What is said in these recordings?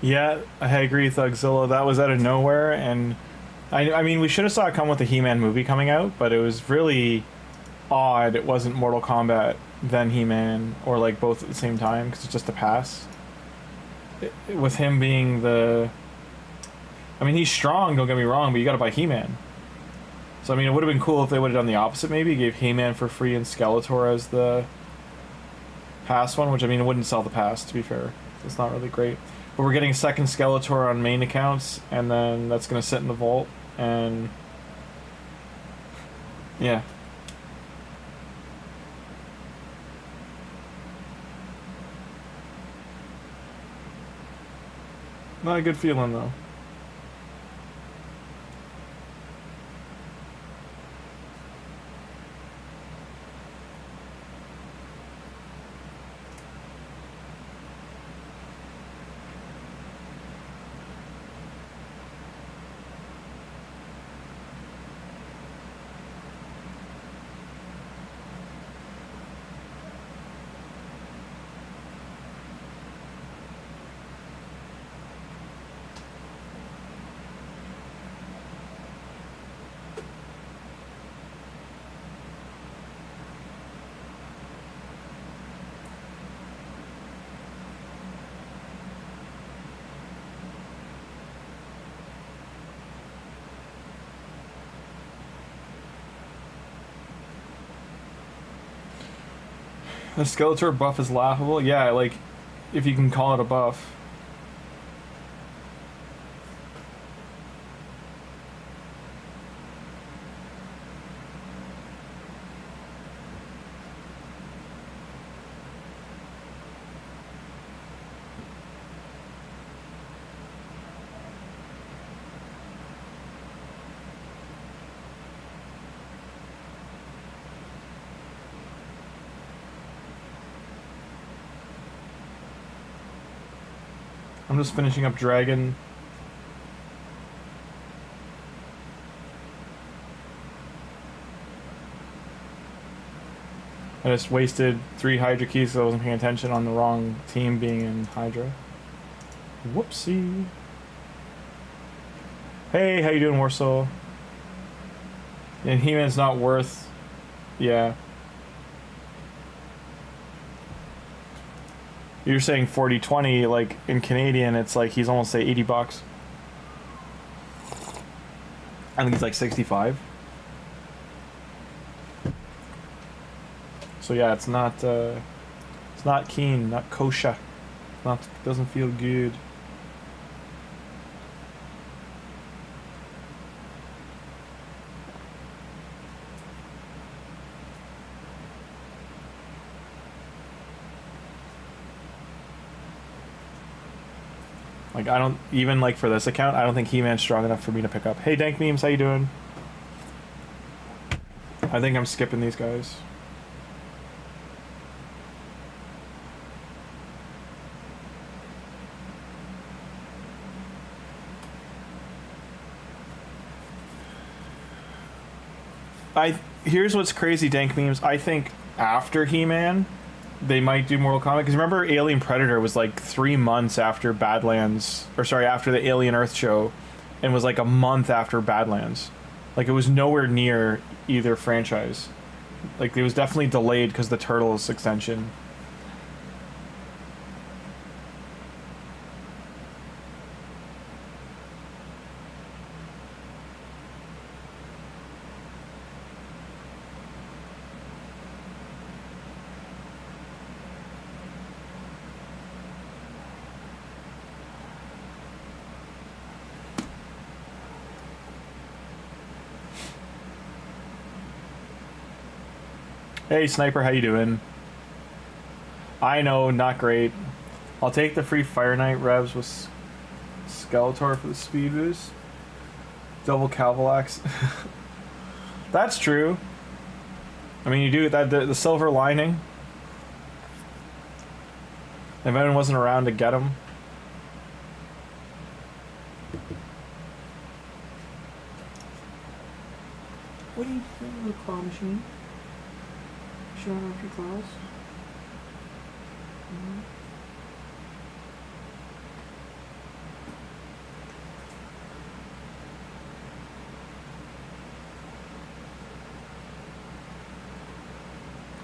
Yeah, I agree, Thugzilla. That was out of nowhere, and I mean, we should have saw it come with the He-Man movie coming out, but it was really odd. It wasn't Mortal Kombat, then He-Man, or like both at the same time, because it's just a pass. With him being the, I mean, he's strong. Don't get me wrong, but you got to buy He-Man. So I mean, it would have been cool if they would have done the opposite. Maybe gave He-Man for free and Skeletor as the pass one, which I mean, it wouldn't sell the pass. To be fair, it's not really great. But we're getting a second Skeletor on main accounts, and then that's gonna sit in the vault, and yeah. Not a good feeling though. The Skeletor buff is laughable. Yeah, like, if you can call it a buff. I'm just finishing up Dragon. I just wasted 3 Hydra keys because I wasn't paying attention on the wrong team being in Hydra. Whoopsie. Hey, how you doing, Warsoul? And He-Man's not worth... Yeah. You're saying 40-20, like in Canadian, it's like he's almost say 80 bucks. I think he's like 65. So yeah, it's not keen, not kosher. Not, doesn't feel good. Like, I don't, even like for this account, I don't think He-Man's strong enough for me to pick up. Hey, Dank Memes, how you doing? I think I'm skipping these guys. Here's what's crazy, Dank Memes. I think after He-Man, they might do Mortal Kombat, because remember Alien Predator was like 3 months after Badlands, or sorry, after the Alien Earth show, and was like a month after Badlands. Like, it was nowhere near either franchise. Like, it was definitely delayed because the Turtles extension. Hey, Sniper, how you doing? I know, not great. I'll take the free Fire Knight revs with Skeletor for the speed boost. Double Cavalax. That's true. I mean, you do that, the silver lining. If anyone wasn't around to get him. What are you doing with the claw machine? Showing off your claws?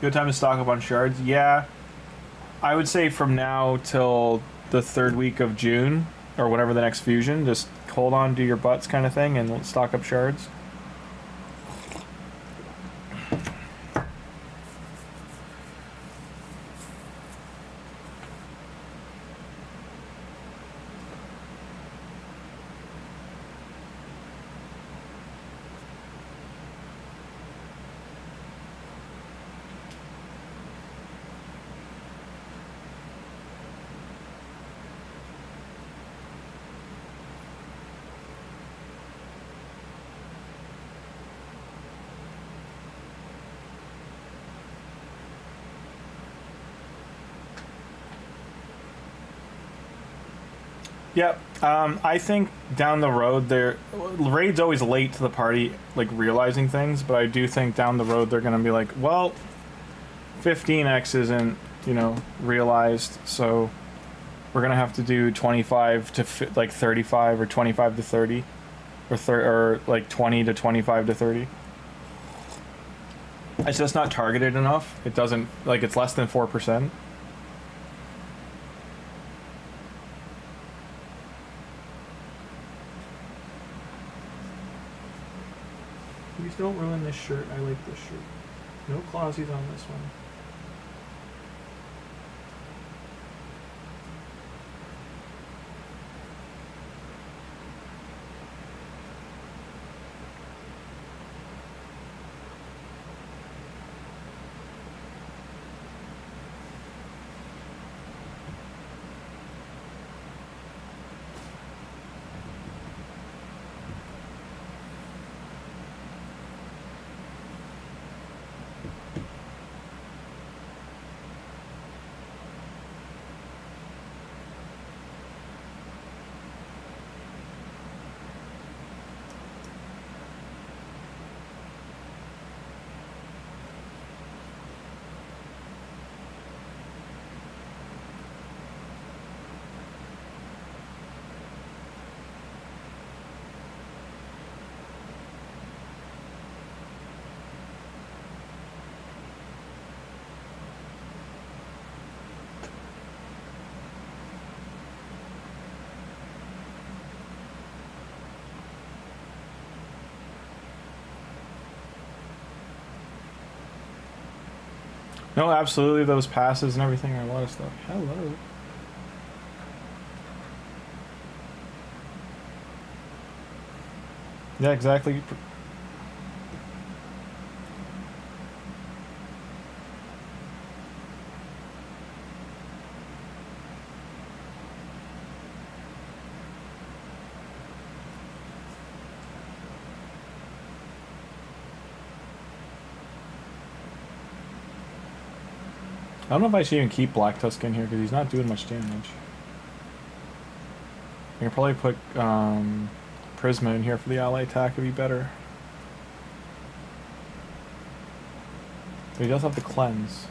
Good time to stock up on shards. Yeah, I would say from now till the 3rd week of June, or whatever the next fusion, just hold on to your butts kind of thing and stock up shards. Yep. I think down the road, Raid's always late to the party, like realizing things, but I do think down the road they're going to be like, well, 15x isn't, you know, realized, so we're going to have to do 25 to like 35 or 25 to 30 or like 20 to 25 to 30. It's just not targeted enough. It doesn't, like, it's less than 4%. Please don't ruin this shirt. I like this shirt. No clausies on this one. No, absolutely, those passes and everything are a lot of stuff. Hello. Yeah, exactly. I don't know if I should even keep Black Tusk in here because he's not doing much damage. I can probably put Prisma in here for the ally attack, would be better. But he does have the cleanse.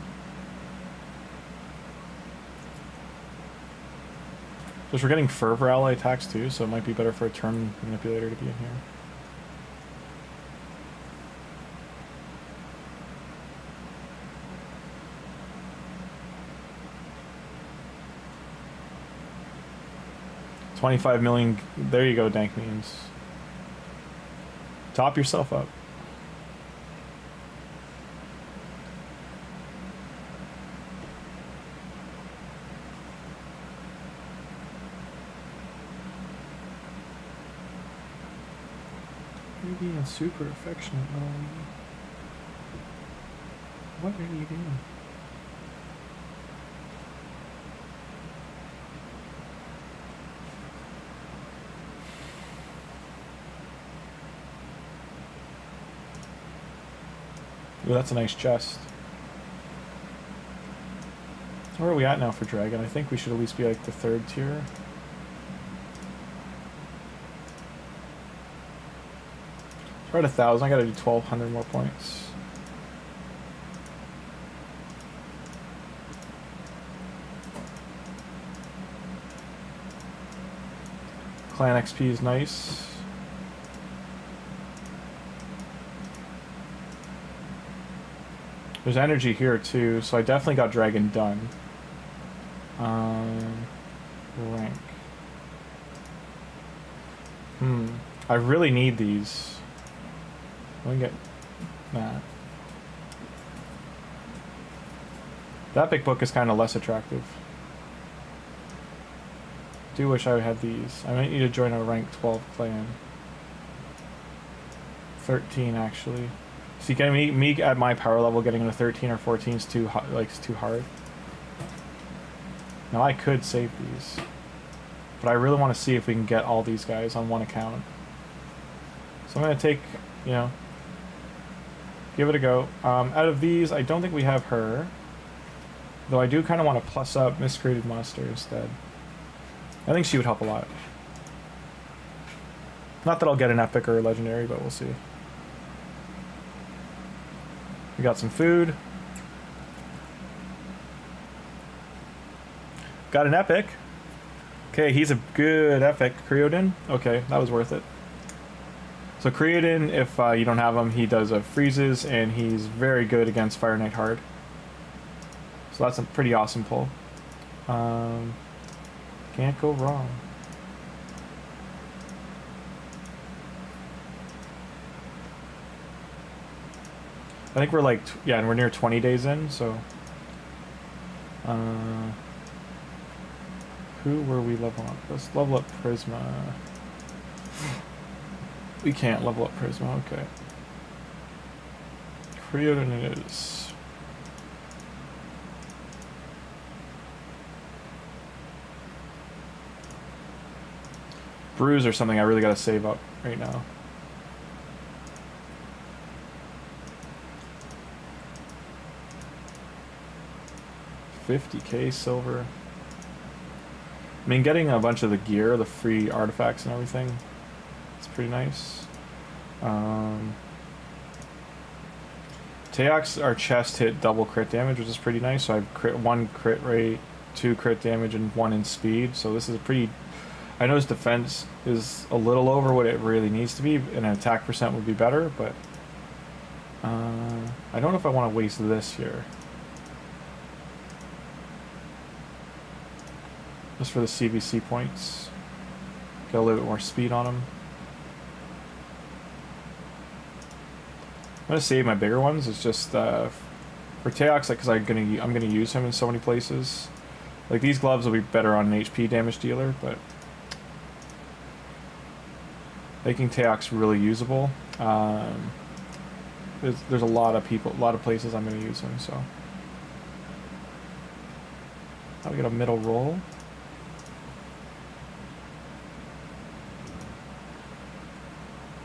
Because we're getting Fervor ally attacks too, so it might be better for a turn manipulator to be in here. $25 million. There you go, Dank Means. Top yourself up. You're being super affectionate, Melanie. What are you doing? Ooh, that's a nice chest. Where are we at now for Dragon? I think we should at least be like the 3rd tier. We're at 1,000. I gotta do 1,200 more points. Clan XP is nice. There's energy here too, so I definitely got dragon done. Rank. I really need these. Let me get that. That big book is kind of less attractive. Do wish I had these. I might need to join a rank 12 clan. 13 actually. See, getting me at my power level, getting into 13 or 14 is too it's too hard. Now I could save these, but I really want to see if we can get all these guys on one account. So I'm gonna take, you know, give it a go. Out of these, I don't think we have her, though I do kind of want to plus up Miscreated Monster instead. I think she would help a lot. Not that I'll get an epic or a legendary, but we'll see. We got some food. Got an epic. Okay, he's a good epic. Creodin. Okay, that was worth it. So Creodin, if you don't have him, he does freezes, and he's very good against Fire Knight Hard. So that's a pretty awesome pull. Can't go wrong. I think we're like, yeah, and we're near 20 days in, so. Who were we leveling up? Let's level up Prisma. We can't level up Prisma, okay. Creodin it is. Bruise or something I really gotta save up right now. $50K silver. I mean, getting a bunch of the gear, the free artifacts and everything, it's pretty nice. Teox, our chest hit double crit damage, which is pretty nice. So I have 1 crit rate, 2 crit damage, and 1 in speed. So this is a pretty... I know his defense is a little over what it really needs to be, and an attack percent would be better, but... I don't know if I want to waste this here. Just for the CVC points. Get a little bit more speed on him. I'm gonna save my bigger ones. It's just for Teox, because I'm gonna use him in so many places. Like these gloves will be better on an HP damage dealer, but making Teox really usable. There's a lot of people, a lot of places I'm gonna use him. So I'll get a middle roll.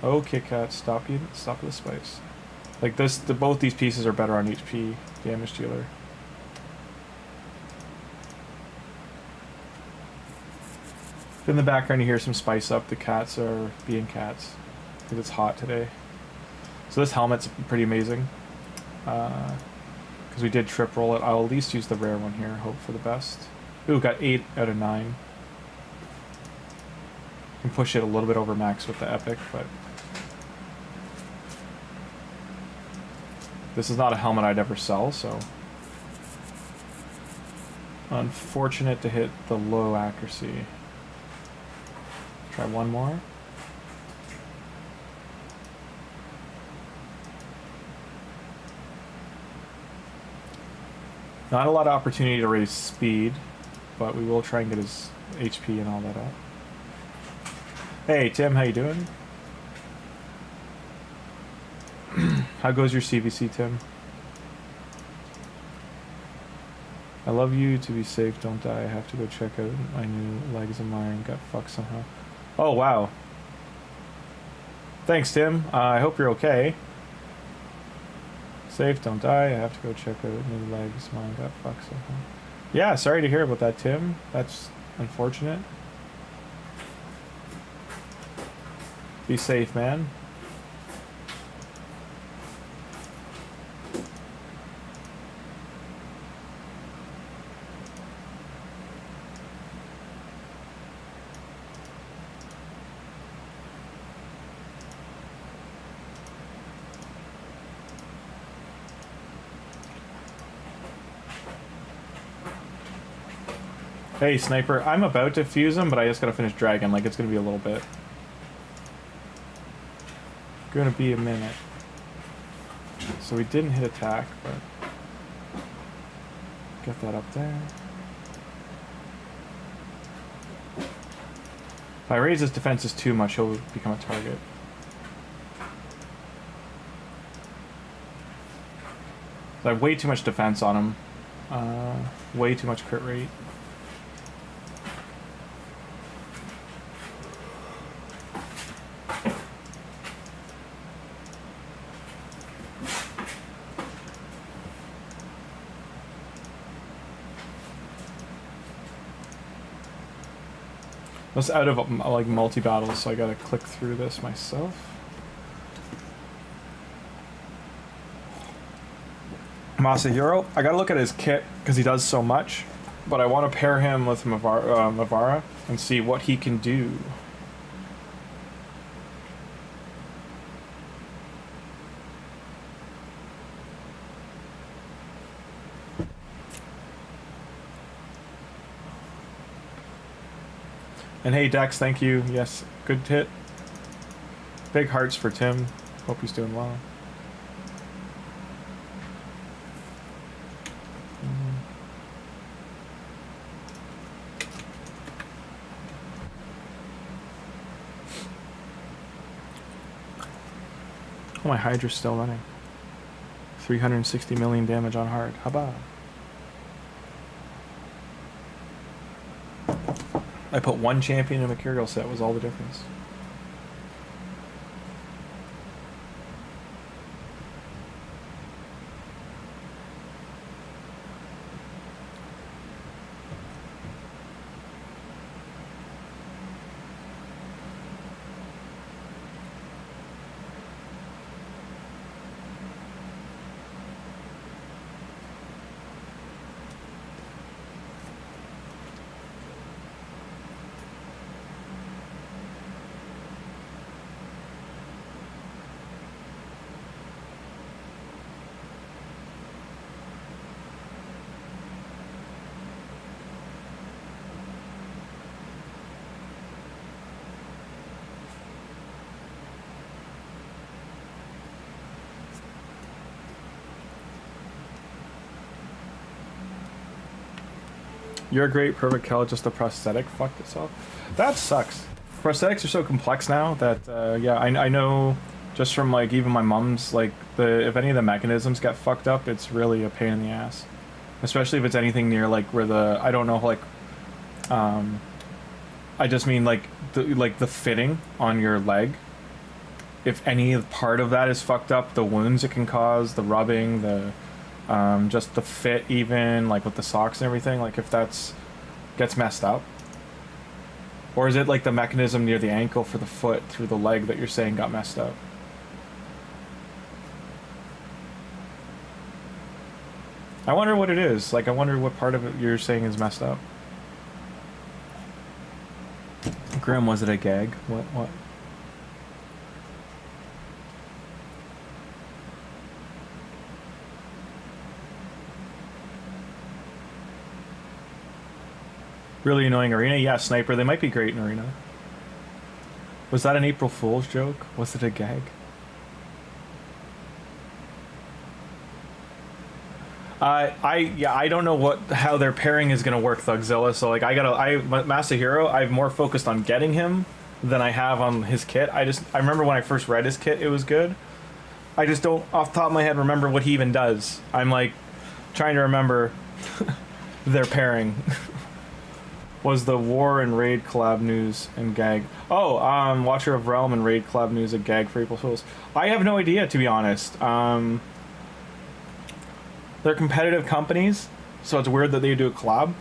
Oh, KitTCUT, stop the spice. Like this, both these pieces are better on HP damage dealer. In the background you hear some spice up. The cats are being cats because it's hot today. So this helmet's pretty amazing. Because we did trip roll it. I'll at least use the rare one here. Hope for the best. Ooh, got 8 out of 9. Can push it a little bit over max with the epic, but this is not a helmet I'd ever sell, so unfortunate to hit the low accuracy. Try one more. Not a lot of opportunity to raise speed, but we will try and get his HP and all that up. Hey Tim, how you doing? How goes your CVC, Tim? I love you. To be safe, don't die. I have to go check out my new legs of mine. Got fucked somehow. Oh wow. Thanks, Tim. I hope you're okay. Safe, don't die. I have to go check out new legs. Mine got fucked somehow. Yeah, sorry to hear about that, Tim. That's unfortunate. Be safe, man. Hey, Sniper, I'm about to fuse him, but I just gotta finish Dragon. Like, it's gonna be a little bit. Gonna be a minute. So we didn't hit attack, but... Get that up there. If I raise his defenses too much, he'll become a target. I have way too much defense on him. Way too much crit rate. I was out of like multi-battles, so I gotta click through this myself. Masahiro, I gotta look at his kit because he does so much, but I want to pair him with Mavara and see what he can do. And hey Dex, thank you. Yes, good hit. Big hearts for Tim. Hope he's doing well. Oh, my Hydra's still running. 360 million damage on hard. How about? I put one champion in a Mercurial set, was all the difference. You're a great, perfect kill, just a prosthetic fucked itself. That sucks. Prosthetics are so complex now that, yeah, I know just from, like, even my mom's, like, if any of the mechanisms get fucked up, it's really a pain in the ass. Especially if it's anything near, like, where I don't know, like, I just mean, like, the fitting on your leg. If any part of that is fucked up, the wounds it can cause, the rubbing, just the fit even, like with the socks and everything, like if that's gets messed up. Or is it like the mechanism near the ankle for the foot through the leg that you're saying got messed up? I wonder what it is. Like, I wonder what part of it you're saying is messed up. Grim, was it a gag? What? Really annoying arena? Yeah, Sniper. They might be great in arena. Was that an April Fool's joke? Was it a gag? I don't know how their pairing is gonna work, Thugzilla. So like, Masahiro, I've more focused on getting him than I have on his kit. I remember when I first read his kit, it was good. I just don't, off the top of my head, remember what he even does. I'm like trying to remember their pairing. Was the War and Raid collab news and gag? Oh, Watcher of Realm and Raid collab news a gag for April Fools? I have no idea, to be honest. They're competitive companies, so it's weird that they do a collab.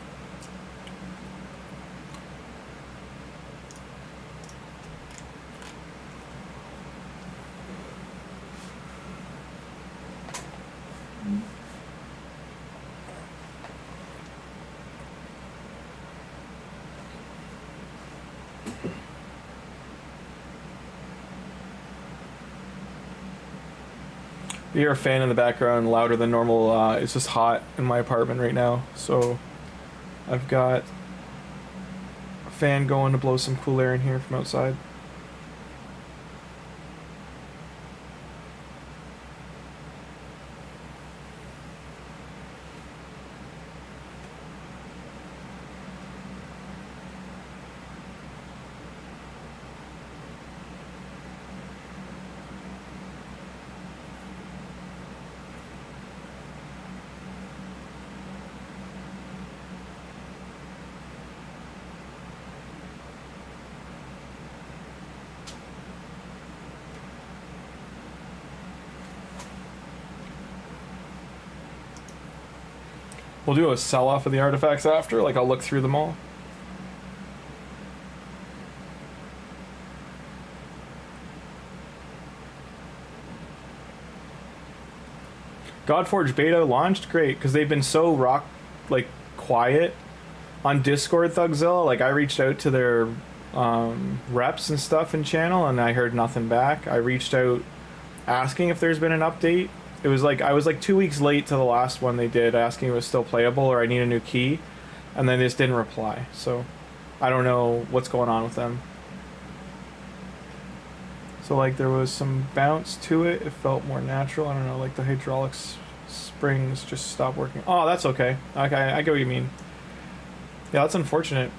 You hear a fan in the background louder than normal. It's just hot in my apartment right now. So I've got fan going to blow some cool air in here from outside. We'll do a sell-off of the artifacts after, like I'll look through them all. Godforge beta launched? Great, because they've been so quiet on Discord, Thugzilla. Like, I reached out to their reps and stuff in channel, and I heard nothing back. I reached out asking if there's been an update. It was like, I was like 2 weeks late to the last one they did, asking if it was still playable or I need a new key, and then they just didn't reply. So, I don't know what's going on with them. So, like, there was some bounce to it. It felt more natural. I don't know, like the hydraulics springs just stopped working. Oh, that's okay. Okay, I get what you mean. Yeah, that's unfortunate.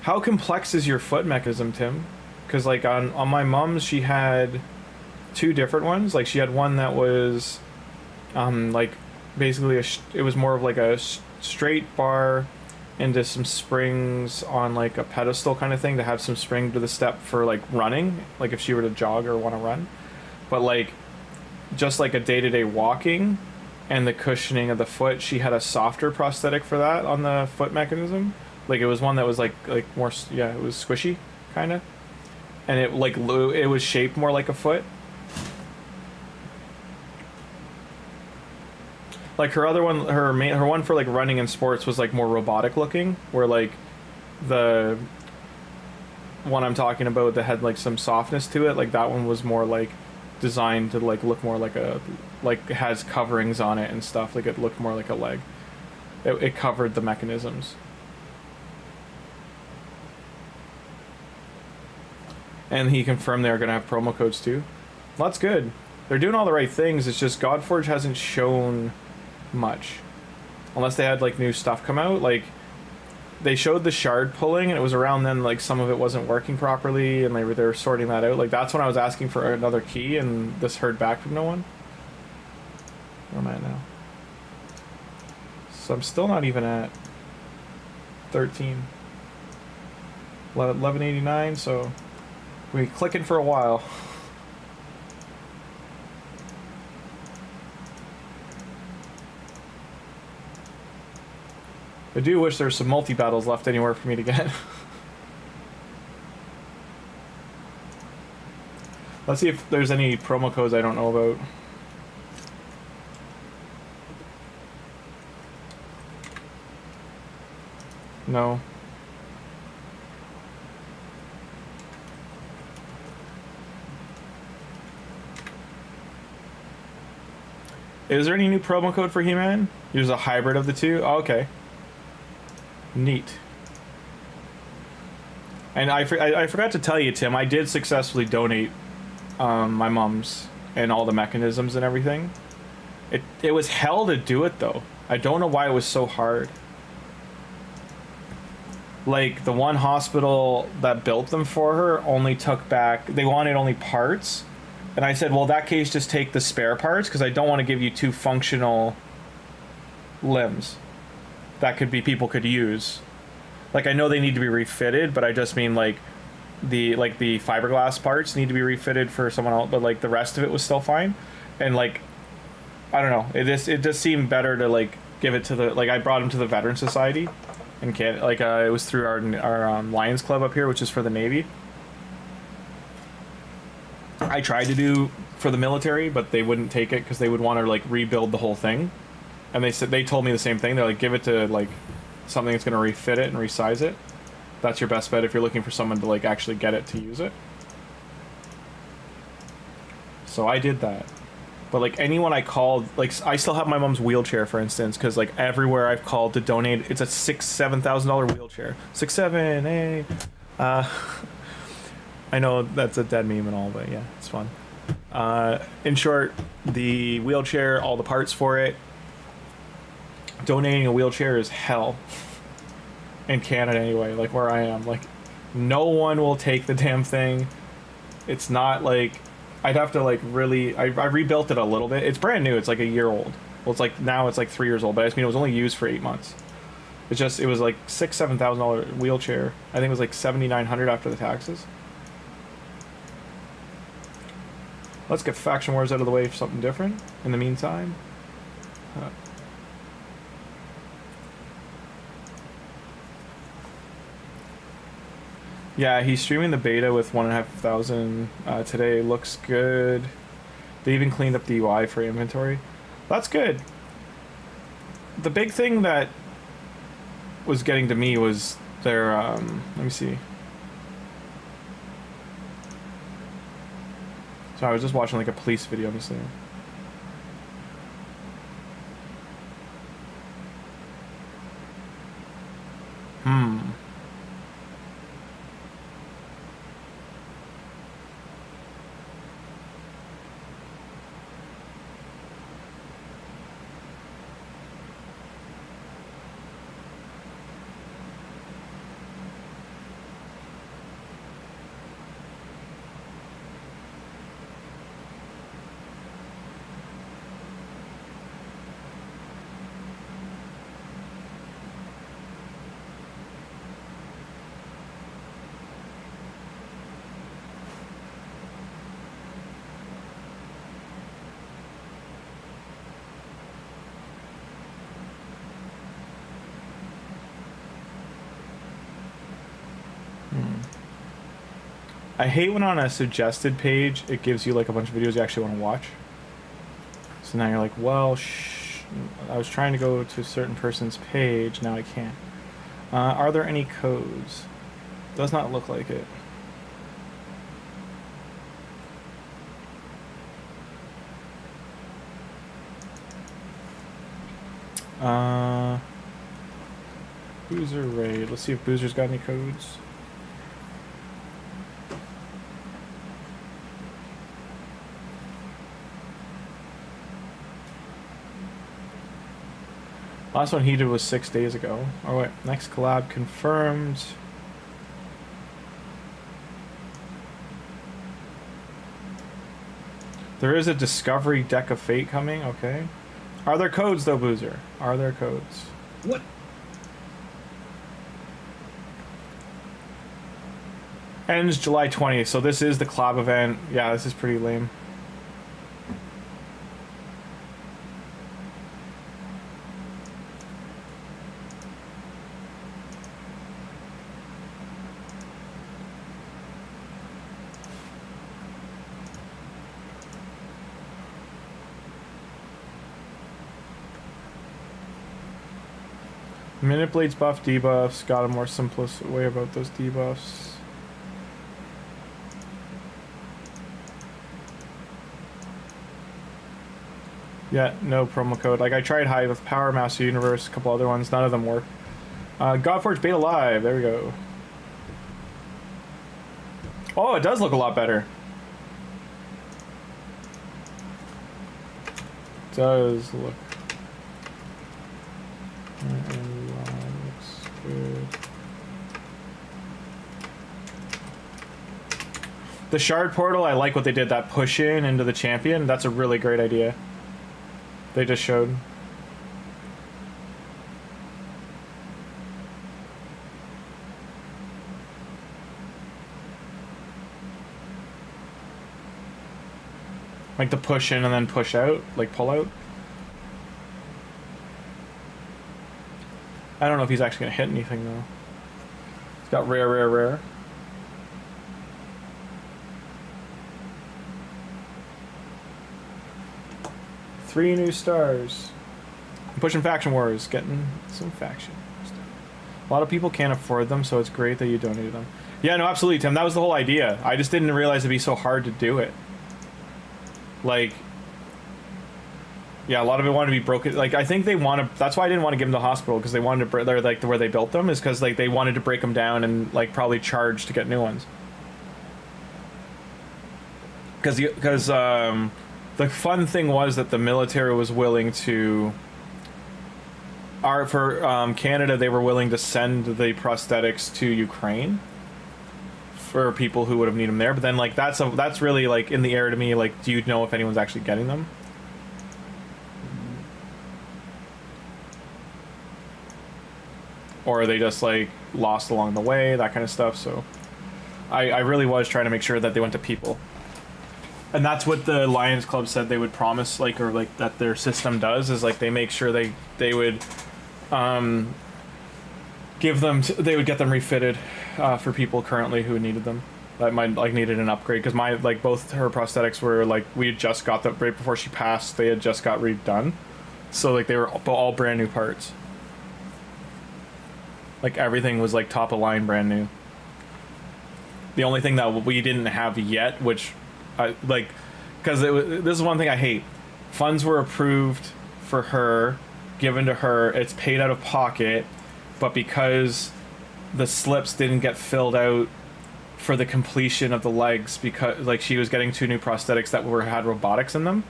How complex is your foot mechanism, Tim? Because, like, on my mom's, she had two different ones. Like, she had one that was like basically it was more of like a straight bar into some springs on like a pedestal kind of thing to have some spring to the step for like running, like if she were to jog or want to run. But like just like a day-to-day walking and the cushioning of the foot, she had a softer prosthetic for that on the foot mechanism. Like it was one that was like more, yeah, it was squishy kind of, and it like it was shaped more like a foot. Like her other one, her one for like running and sports was like more robotic looking, where like the one I'm talking about that had like some softness to it, like that one was more like designed to like look more like a, like it has coverings on it and stuff, like it looked more like a leg. It covered the mechanisms. And he confirmed they're gonna have promo codes too. Well, that's good. They're doing all the right things. It's just Godforge hasn't shown much, unless they had like new stuff come out. Like they showed the shard pulling, and it was around then like some of it wasn't working properly, and they were sorting that out. Like that's when I was asking for another key, and this heard back from no one. Where am I at now? So I'm still not even at 13. 1189. So we clicking for a while. I do wish there's some multi-battles left anywhere for me to get. Let's see if there's any promo codes I don't know about. No. Is there any new promo code for He-Man? There's a hybrid of the two? Oh, okay. Neat. And I forgot to tell you, Tim, I did successfully donate my mom's and all the mechanisms and everything. It was hell to do it, though. I don't know why it was so hard. Like, the one hospital that built them for her only took back... They wanted only parts. And I said, well, in that case, just take the spare parts, because I don't want to give you two functional limbs that could be people could use. Like, I know they need to be refitted, but I just mean like the fiberglass parts need to be refitted for someone else, but like the rest of it was still fine. And like, I don't know, it just seemed better to like give it to the, like, I brought him to the Veteran Society in Canada. Like it was through our Lions Club up here, which is for the Navy. I tried to do for the military, but they wouldn't take it because they would want to like rebuild the whole thing. And they told me the same thing. They're like, give it to like something that's going to refit it and resize it. That's your best bet if you're looking for someone to like actually get it to use it. So I did that. But like anyone I called, like I still have my mom's wheelchair, for instance, because like everywhere I've called to donate, it's a $7,000 wheelchair. 6-7, hey. I know that's a dead meme and all, but yeah, it's fun. In short, the wheelchair, all the parts for it. Donating a wheelchair is hell. In Canada anyway, like where I am. Like, no one will take the damn thing. It's not like... I'd have to like really... I rebuilt it a little bit. It's brand new. It's like a year old. Well, it's like... Now it's like 3 years old, but I just mean it was only used for 8 months. It's just... It was like $7,000 wheelchair. I think it was like $7,900 after the taxes. Let's get Faction Wars out of the way for something different in the meantime. Yeah, he's streaming the beta with 1,500 today. Looks good. They even cleaned up the UI for inventory. That's good. The big thing that was getting to me was their... let me see. So I was just watching like a police video, obviously. I hate when on a suggested page it gives you like a bunch of videos you actually want to watch. So now you're like, well, I was trying to go to a certain person's page, now I can't. Are there any codes? Does not look like it. Boozer raid. Let's see if Boozer's got any codes. Last one he did was 6 days ago. Oh wait, next collab confirmed. There is a Discovery Deck of Fate coming, okay. Are there codes though, Boozer? Are there codes? What? Ends July 20th, so this is the collab event. Yeah, this is pretty lame. Minute Blades buff debuffs, got a more simplest way about those debuffs. Yeah, no promo code. Like I tried Hive with Power, Master Universe, a couple other ones, none of them work. Godforge Beta Live, there we go. Oh, it does look a lot better. It does look. Looks good. The Shard Portal, I like what they did, that push in into the champion. That's a really great idea. They just showed. Like the push in and then push out, like pull out. I don't know if he's actually gonna hit anything though. He's got rare, rare, rare. Three new stars. I'm pushing Faction Wars, getting some faction stuff. A lot of people can't afford them, so it's great that you donated them. Yeah, no, absolutely, Tim. That was the whole idea. I just didn't realize it'd be so hard to do it. Like, Yeah, a lot of it wanted to be broken. Like, I think they want to. That's why I didn't want to give them to the hospital, because they wanted to. They're like where they built them is because like they wanted to break them down and like probably charge to get new ones. Because the fun thing was that the military was willing to. For Canada, they were willing to send the prosthetics to Ukraine for people who would have needed them there. But then like that's really like in the air to me. Like, do you know if anyone's actually getting them? Or are they just like lost along the way, that kind of stuff. So I really was trying to make sure that they went to people, and that's what the Lions Club said they would promise, like, or like that their system does, is like they make sure they would give them they would get them refitted for people currently who needed them, that might like needed an upgrade, because my like both her prosthetics were like we had just got them right before she passed, they had just got redone, so like they were all brand new parts. Like everything was like top of line, brand new. The only thing that we didn't have yet, which I like, because this is one thing I hate. Funds were approved for her, given to her. It's paid out of pocket, but because the slips didn't get filled out for the completion of the legs, because like she was getting 2 new prosthetics that had robotics in them,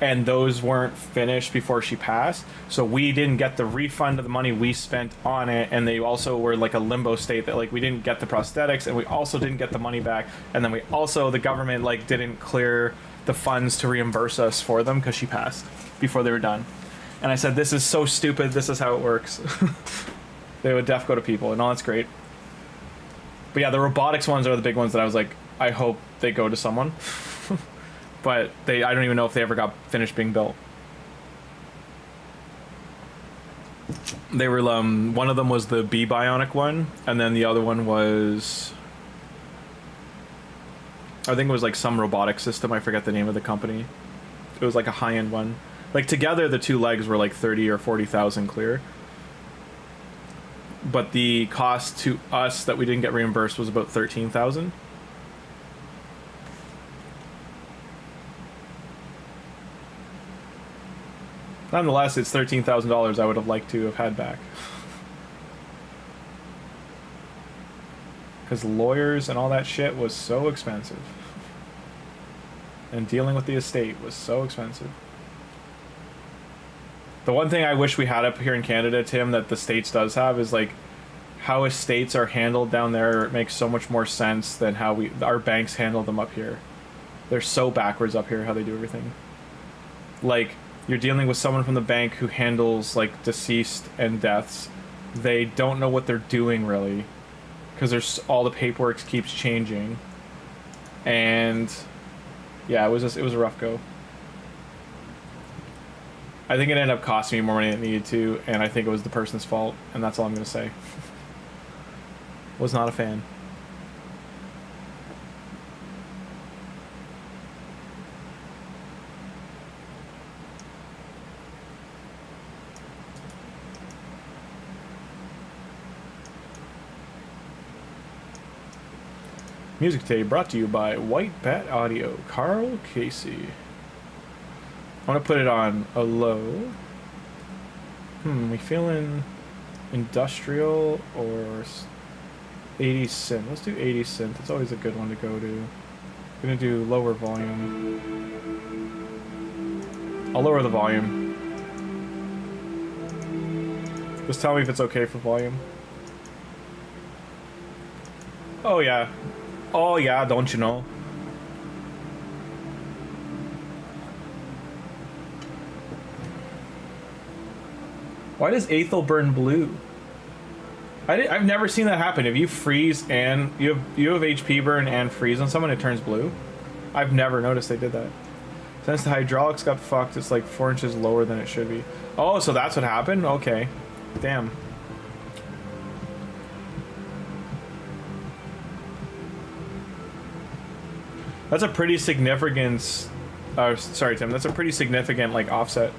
and those weren't finished before she passed, so we didn't get the refund of the money we spent on it, and they also were like a limbo state that like we didn't get the prosthetics and we also didn't get the money back, and then we also, the government like didn't clear the funds to reimburse us for them because she passed before they were done. And I said, this is so stupid, this is how it works. They would def go to people, and all that's great. But yeah, the robotics ones are the big ones that I was like, I hope they go to someone. But I don't even know if they ever got finished being built. They were, one of them was the B Bionic one, and then the other one was, I think it was like some robotic system, I forget the name of the company. It was like a high-end one. Like together the 2 legs were like 30 or 40,000 clear. But the cost to us that we didn't get reimbursed was about 13,000. Nonetheless, it's $13,000 I would have liked to have had back. Because lawyers and all that shit was so expensive. And dealing with the estate was so expensive. The one thing I wish we had up here in Canada, Tim, that the States does have is like how estates are handled down there. It makes so much more sense than how our banks handle them up here. They're so backwards up here how they do everything. Like, you're dealing with someone from the bank who handles like deceased and deaths. They don't know what they're doing really, because there's all the paperwork keeps changing, and yeah, it was a rough go. I think it ended up costing me more money than it needed to, and I think it was the person's fault, and that's all I'm gonna say. Was not a fan. Music today brought to you by White Bat Audio, Carl Casey. I want to put it on a low. We feeling industrial or 80 synth? Let's do 80 synth. It's always a good one to go to. I'm gonna do lower volume. I'll lower the volume. Just tell me if it's okay for volume. Oh yeah. Oh yeah, don't you know? Why does Aethel burn blue? I've never seen that happen. If you freeze and you have HP burn and freeze on someone, it turns blue. I've never noticed they did that. Since the hydraulics got fucked, it's like 4 inches lower than it should be. Oh, so that's what happened? Okay. Damn. That's a pretty significant... sorry, Tim. That's a pretty significant, like, offset.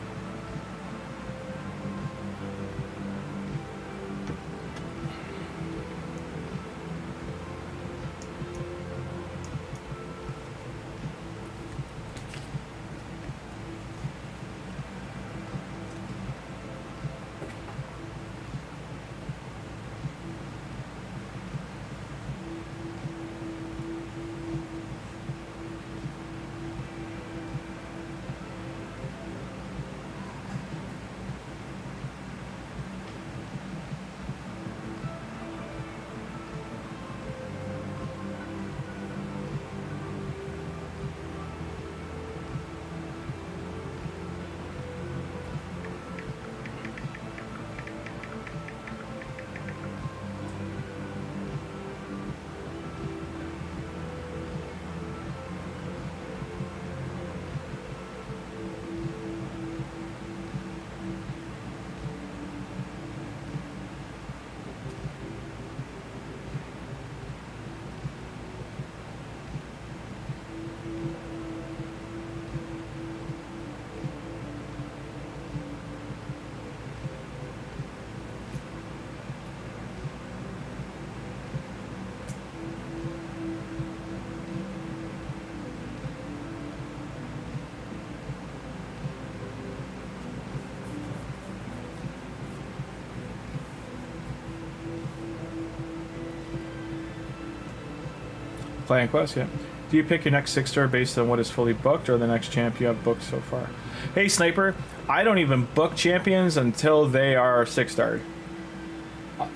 Clan Quest, yeah. Do you pick your next 6-star based on what is fully booked or the next champ you have booked so far? Hey, Sniper, I don't even book champions until they are 6-starred.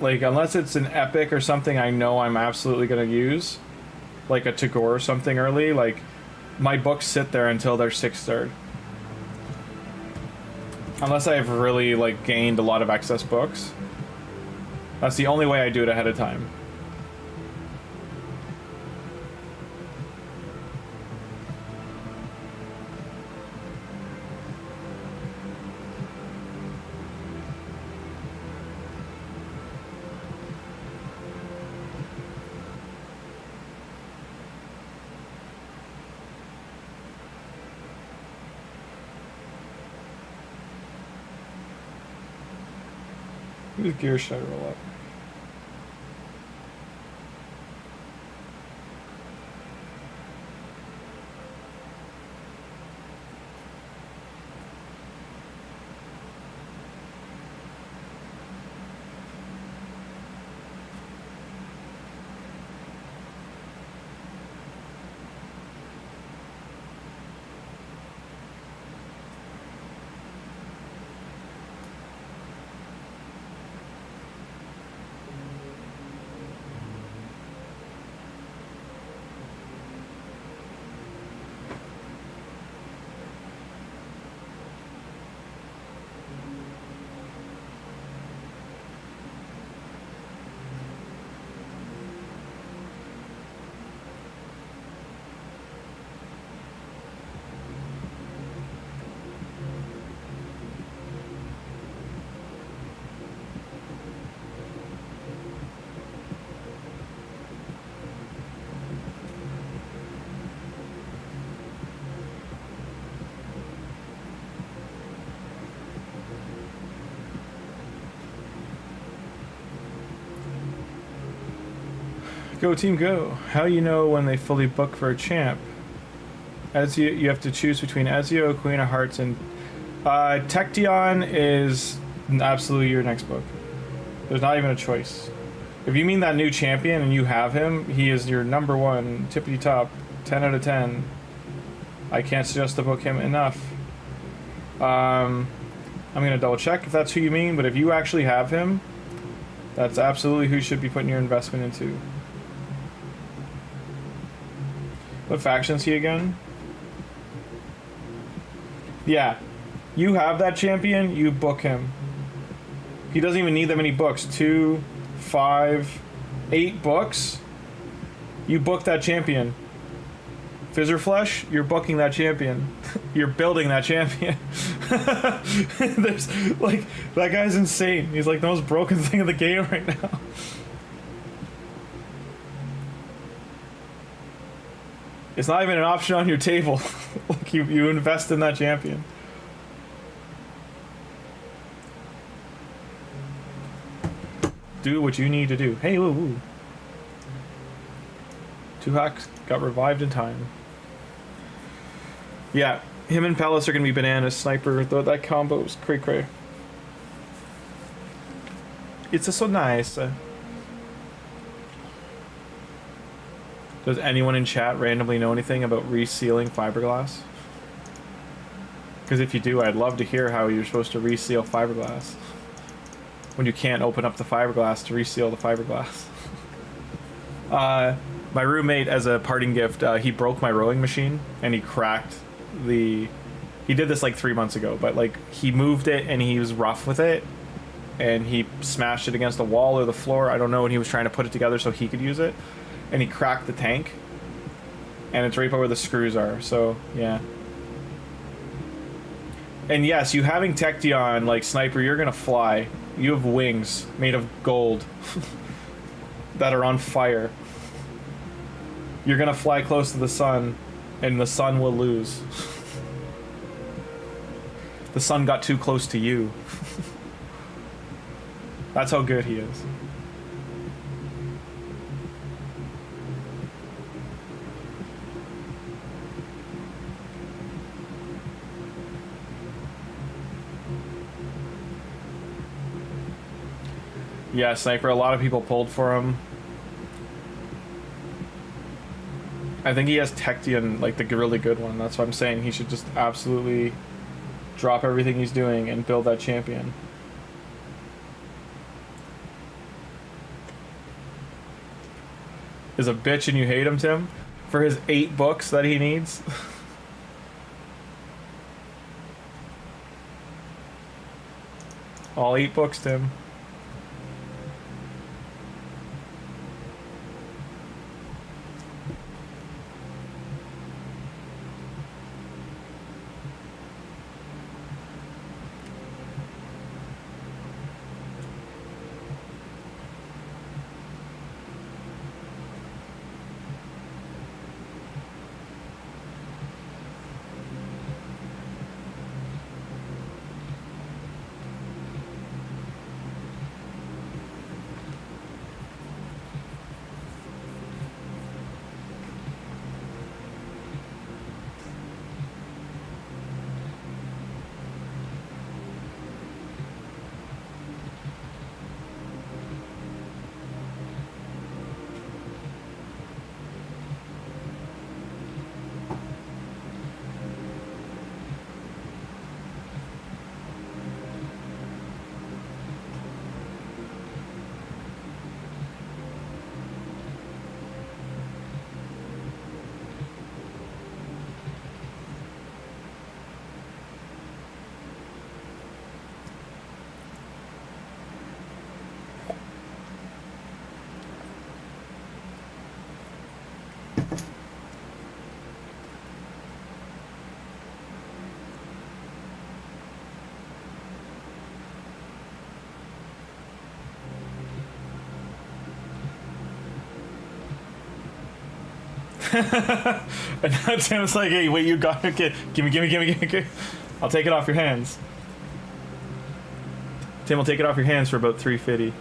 Like, unless it's an epic or something I know I'm absolutely going to use, like a Tagoar or something early, like, my books sit there until they're 6-starred. Unless I've really, like, gained a lot of excess books. That's the only way I do it ahead of time. Whose gear should I roll up? Go team go. How you know when they fully book for a champ? As you have to choose between Ezio, Queen of Hearts, and Tecteon is absolutely your next book. There's not even a choice. If you mean that new champion and you have him, he is your number one, tippity top, 10 out of 10. I can't suggest to book him enough. I'm gonna double check if that's who you mean, but if you actually have him, that's absolutely who you should be putting your investment into. What faction is he again? Yeah, you have that champion, you book him. He doesn't even need that many books. 2, 5, 8 books. You book that champion. Fizzerflesh, you're booking that champion. You're building that champion. There's like, that guy's insane. He's like the most broken thing in the game right now. It's not even an option on your table. Like you invest in that champion. Do what you need to do. Hey, woo woo. Tuhak got revived in time. Yeah, him and Palace are gonna be bananas. Sniper, though that combo is cray cray. It's so nice. Does anyone in chat randomly know anything about resealing fiberglass? Because if you do, I'd love to hear how you're supposed to reseal fiberglass when you can't open up the fiberglass to reseal the fiberglass. My roommate, as a parting gift, he broke my rowing machine and he cracked the... He did this like 3 months ago, but like he moved it and he was rough with it and he smashed it against the wall or the floor. I don't know, and he was trying to put it together so he could use it. And he cracked the tank, and it's right by where the screws are, so, yeah. And yes, you having Tecteon, like, Sniper, you're gonna fly. You have wings made of gold that are on fire. You're gonna fly close to the sun, and the sun will lose. The sun got too close to you. That's how good he is. Yeah, Sniper, a lot of people pulled for him. I think he has Tecteon, like the really good one. That's what I'm saying. He should just absolutely drop everything he's doing and build that champion. Is a bitch and you hate him, Tim? For his 8 books that he needs? All 8 books, Tim. And now Tim's like, hey, wait, you got it. Okay, gimme. I'll take it off your hands. Tim will take it off your hands for about 350.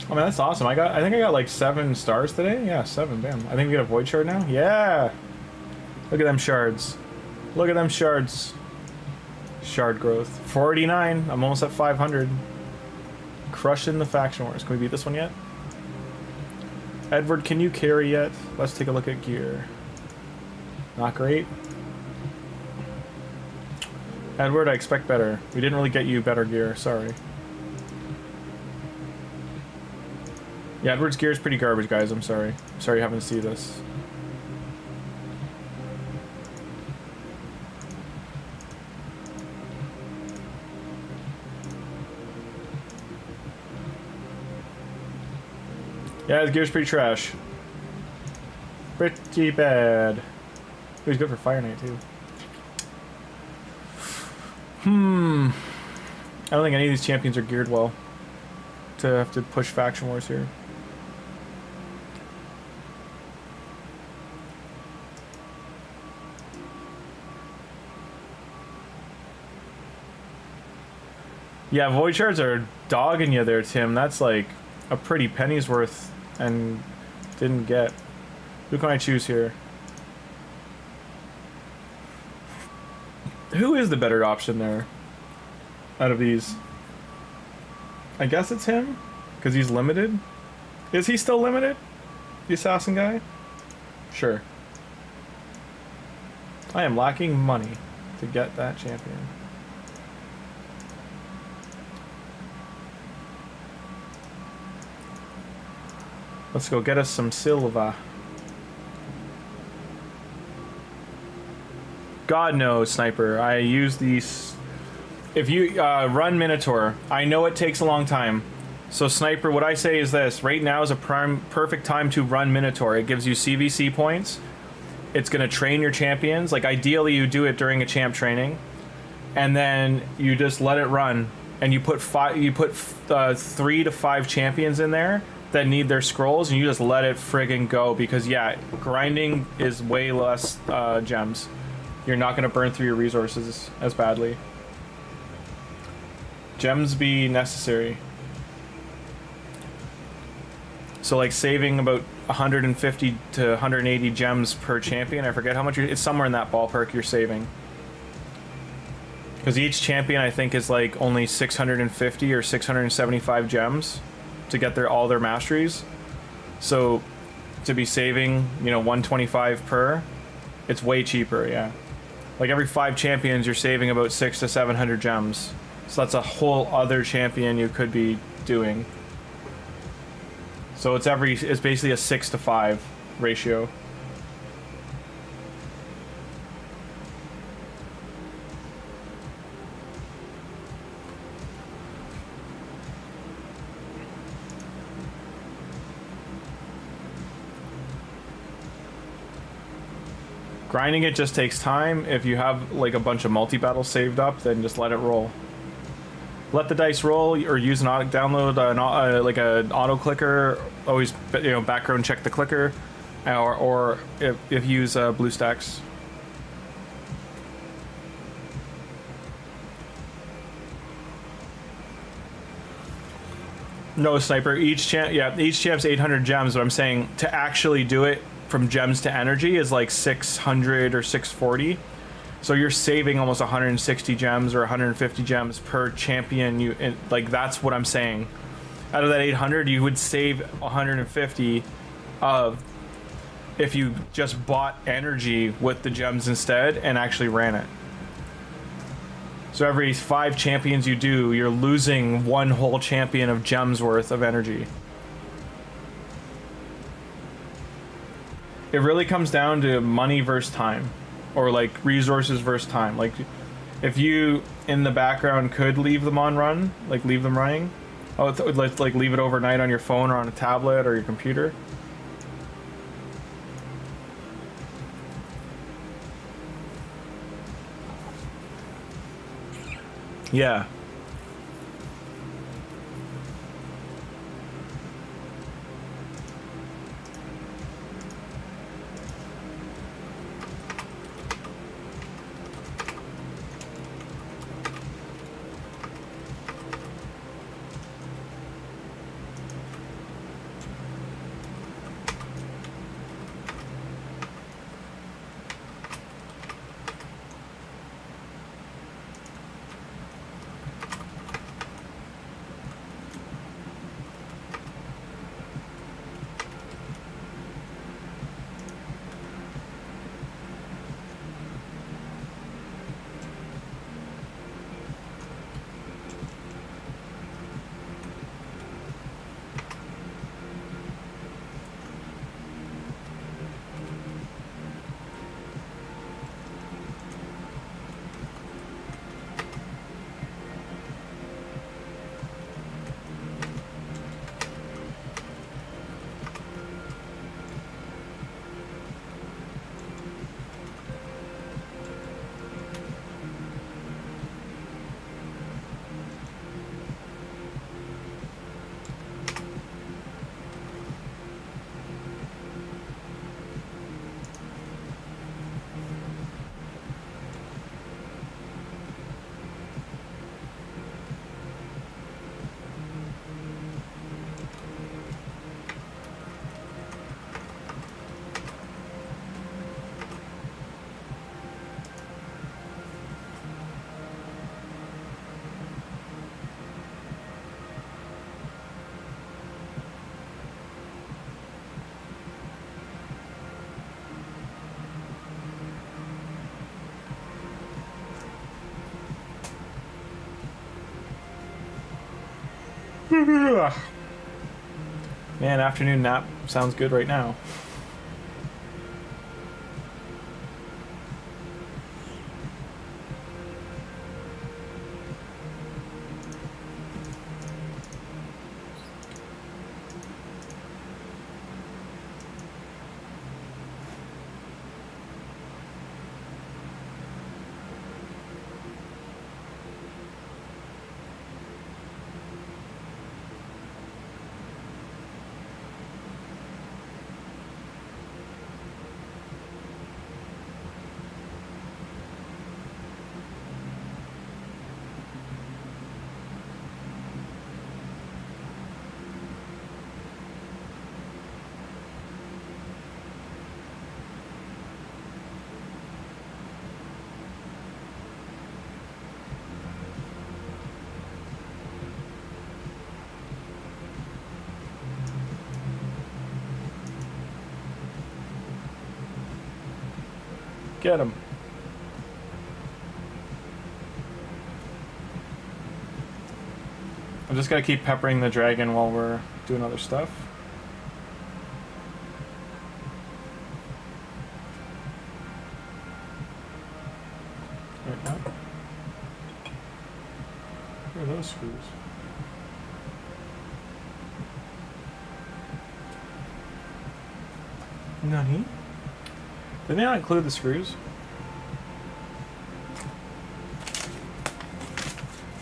Oh man, that's awesome. I think I got like 7 stars today. Yeah, 7. Bam. I think we get a void shard now. Yeah. Look at them shards. Look at them shards. Shard growth. 49. I'm almost at 500. Crushing the faction wars. Can we beat this one yet? Edward, can you carry yet? Let's take a look at gear. Not great. Edward, I expect better. We didn't really get you better gear. Sorry. Yeah, Edward's gear is pretty garbage, guys. I'm sorry. I'm sorry you having to see this. Yeah, his gear's pretty trash. Pretty bad. He's good for Fire Knight, too. I don't think any of these champions are geared well to have to push faction wars here. Yeah, void shards are dogging you there, Tim. That's like a pretty penny's worth and didn't get. Who can I choose here? Who is the better option there out of these? I guess it's him because he's limited. Is he still limited? The assassin guy? Sure. I am lacking money to get that champion. Let's go get us some silver. God knows, Sniper. I use these. If you run Minotaur, I know it takes a long time. So Sniper, what I say is this. Right now is a perfect time to run Minotaur. It gives you CVC points. It's going to train your champions. Like, ideally, you do it during a champ training. And then you just let it run. And you put 3 to 5 champions in there that need their scrolls. And you just let it friggin' go. Because, yeah, grinding is way less gems. You're not going to burn through your resources as badly. Gems be necessary. So like saving about 150 to 180 gems per champion. I forget how much it's somewhere in that ballpark you're saving. Because each champion I think is like only 650 or 675 gems to get all their masteries. So to be saving, you know, 125 per, it's way cheaper, yeah. Like every 5 champions you're saving about 600 to 700 gems. So that's a whole other champion you could be doing. So it's basically a 6 to 5 ratio. Grinding it just takes time. If you have like a bunch of multi-battles saved up, then just let it roll. Let the dice roll, or use an download like an auto clicker. Always, you know, background check the clicker, or if you use BlueStacks. No, Sniper. Each champ's 800 gems. But I'm saying to actually do it from gems to energy is like 600 or 640. So you're saving almost 160 gems or 150 gems per champion. Like, that's what I'm saying. Out of that 800, you would save 150 of if you just bought energy with the gems instead and actually ran it. So every 5 champions you do, you're losing 1 whole champion of gems worth of energy. It really comes down to money versus time. Or like resources versus time. Like if you in the background could leave them on run, like leave them running, like leave it overnight on your phone or on a tablet or your computer. Yeah. Man, afternoon nap sounds good right now. Get him. I'm just gonna keep peppering the dragon while we're doing other stuff. Right now. Where are those screws? Nani? Did they not include the screws?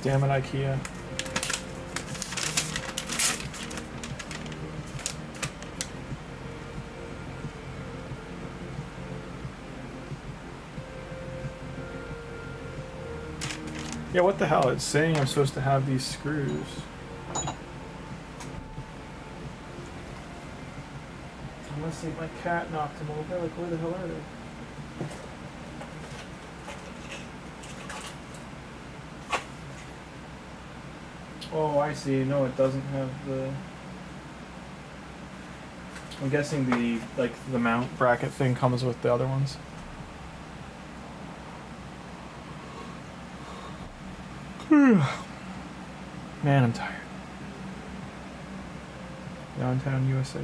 Damn it, IKEA. Yeah, what the hell? It's saying I'm supposed to have these screws. Unless my cat knocked them over, like where the hell are they? Oh, I see. No, it doesn't have the... I'm guessing the, like, the mount bracket thing comes with the other ones. Man, I'm tired. Downtown USA.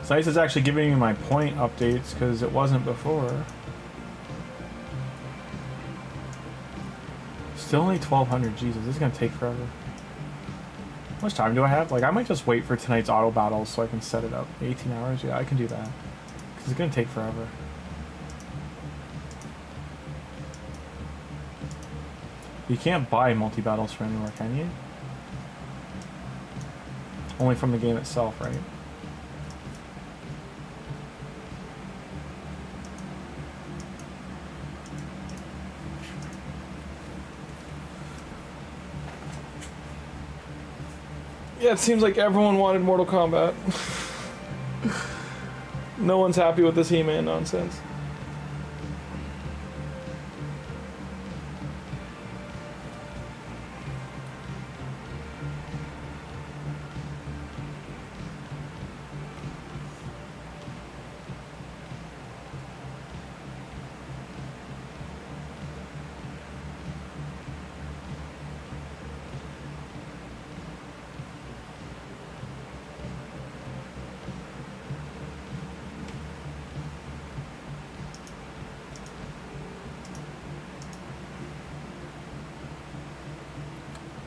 It's nice it's actually giving me my point updates because it wasn't before. Still only 1200. Jesus, this is gonna take forever. How much time do I have? Like, I might just wait for tonight's auto battles so I can set it up. 18 hours? Yeah, I can do that. Because it's gonna take forever. You can't buy multi-battles from anywhere, can you? Only from the game itself, right? Yeah, it seems like everyone wanted Mortal Kombat. No one's happy with this He-Man nonsense.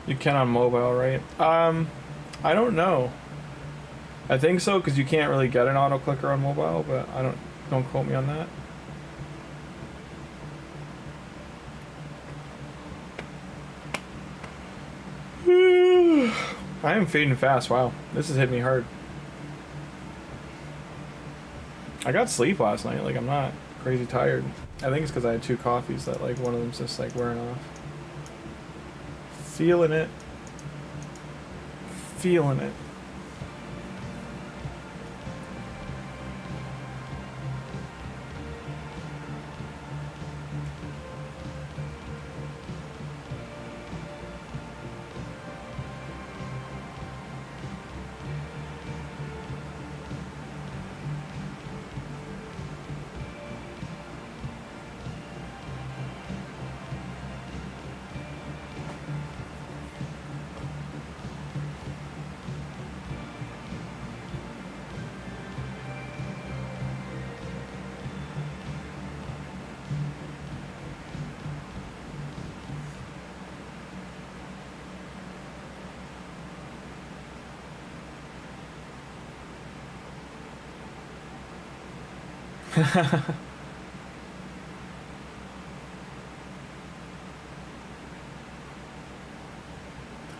You can on mobile, right? I don't know. I think so, because you can't really get an auto clicker on mobile, but don't quote me on that. I am fading fast. Wow, this has hit me hard. I got sleep last night. Like, I'm not crazy tired. I think it's because I had 2 coffees that, like, one of them's just like wearing off. Feeling it. Feeling it.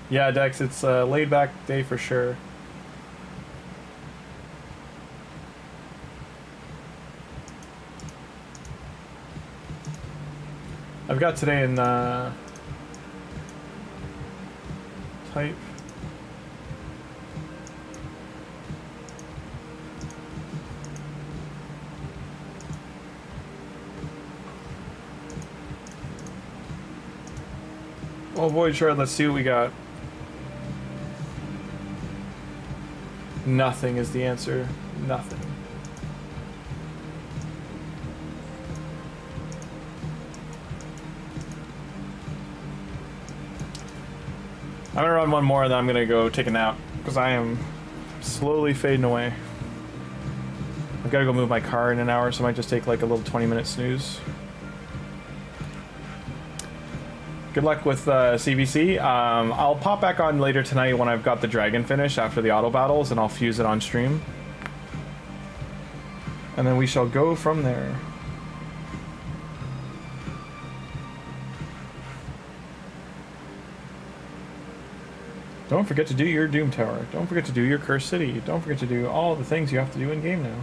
Yeah, Dex, it's a laid back day for sure. I've got today in type. Oh boy, sure, let's see what we got. Nothing is the answer. Nothing. I'm gonna run one more and then I'm gonna go take a nap because I am slowly fading away. I've gotta go move my car in an hour, so I might just take like a little 20-minute snooze. Good luck with CVC. I'll pop back on later tonight when I've got the dragon finished after the auto battles, and I'll fuse it on stream. And then we shall go from there. Don't forget to do your Doom Tower. Don't forget to do your Cursed City. Don't forget to do all the things you have to do in game now.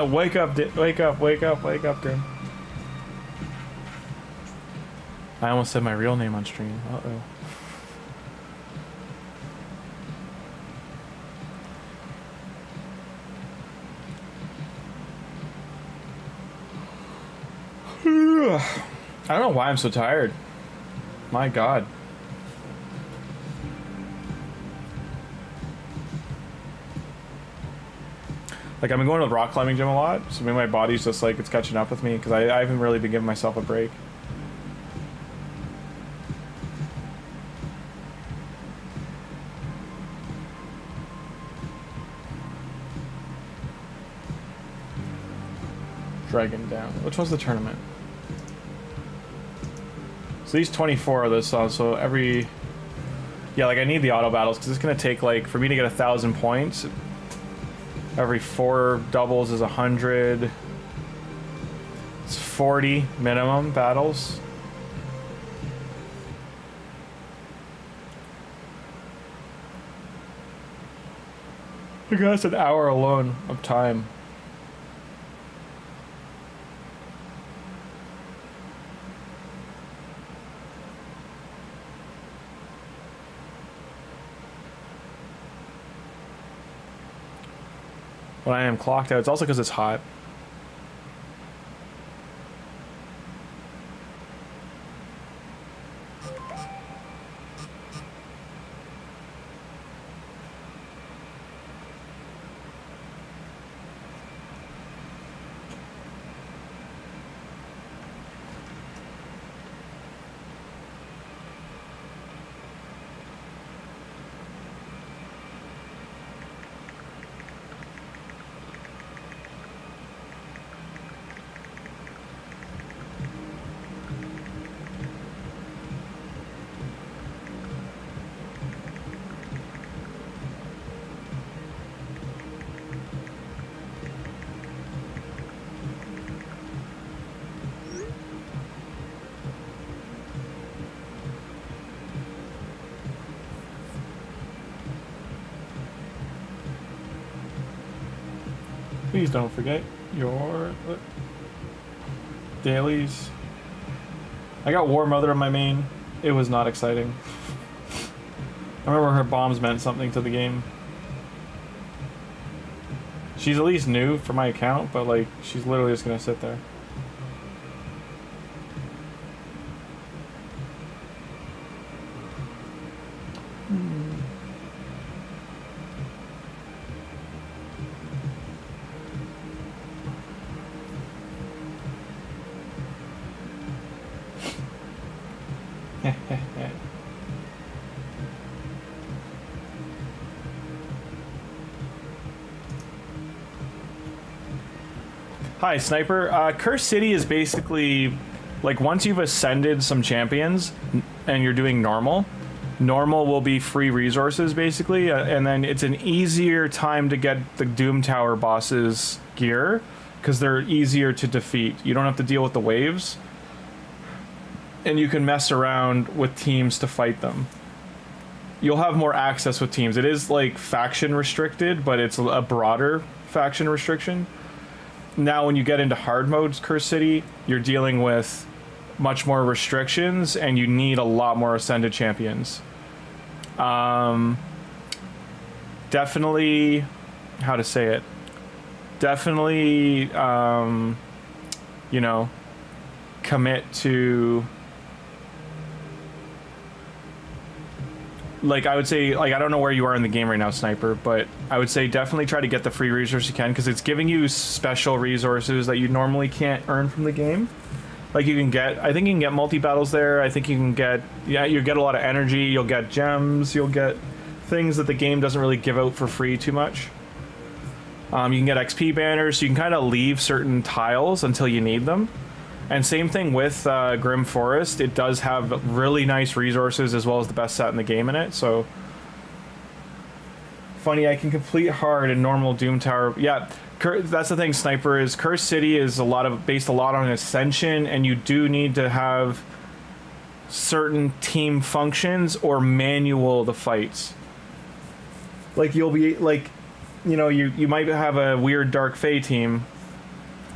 Wake up, wake up, wake up, wake up, Grim. I almost said my real name on stream. Uh-oh. I don't know why I'm so tired. My God. Like, I've been going to the rock climbing gym a lot, so maybe my body's just like, it's catching up with me, because I haven't really been giving myself a break. Dragon down. Which one's the tournament? So these 24 are this, so every... Yeah, like, I need the auto battles, because it's going to take, like, for me to get 1,000 points... Every 4 doubles is 100. It's 40 minimum battles. I think that's an hour alone of time. When I am clocked out, it's also because it's hot. Please don't forget your dailies. I got War Mother on my main. It was not exciting. I remember her bombs meant something to the game. She's at least new for my account, but like, she's literally just gonna sit there. Hi, Sniper. Curse City is basically, like, once you've ascended some champions and you're doing normal will be free resources, basically, and then it's an easier time to get the Doom Tower bosses' gear, because they're easier to defeat. You don't have to deal with the waves, and you can mess around with teams to fight them. You'll have more access with teams. It is, like, faction restricted, but it's a broader faction restriction. Now, when you get into hard modes, Curse City, you're dealing with much more restrictions, and you need a lot more Ascended champions. Definitely, how to say it? Definitely, you know, commit to... Like, I would say, like, I don't know where you are in the game right now, Sniper, but I would say definitely try to get the free resources you can, because it's giving you special resources that you normally can't earn from the game. Like, you can get, I think you can get multi-battles there, I think you can get, yeah, you get a lot of energy, you'll get gems, you'll get things that the game doesn't really give out for free too much. You can get XP banners, so you can kind of leave certain tiles until you need them. And same thing with Grim Forest. It does have really nice resources as well as the best set in the game in it, so... Funny, I can complete hard in normal Doom Tower. Yeah, that's the thing, Sniper, is Curse City is based a lot on Ascension, and you do need to have certain team functions or manual the fights. Like, you'll be, like, you know, you might have a weird Dark Fae team,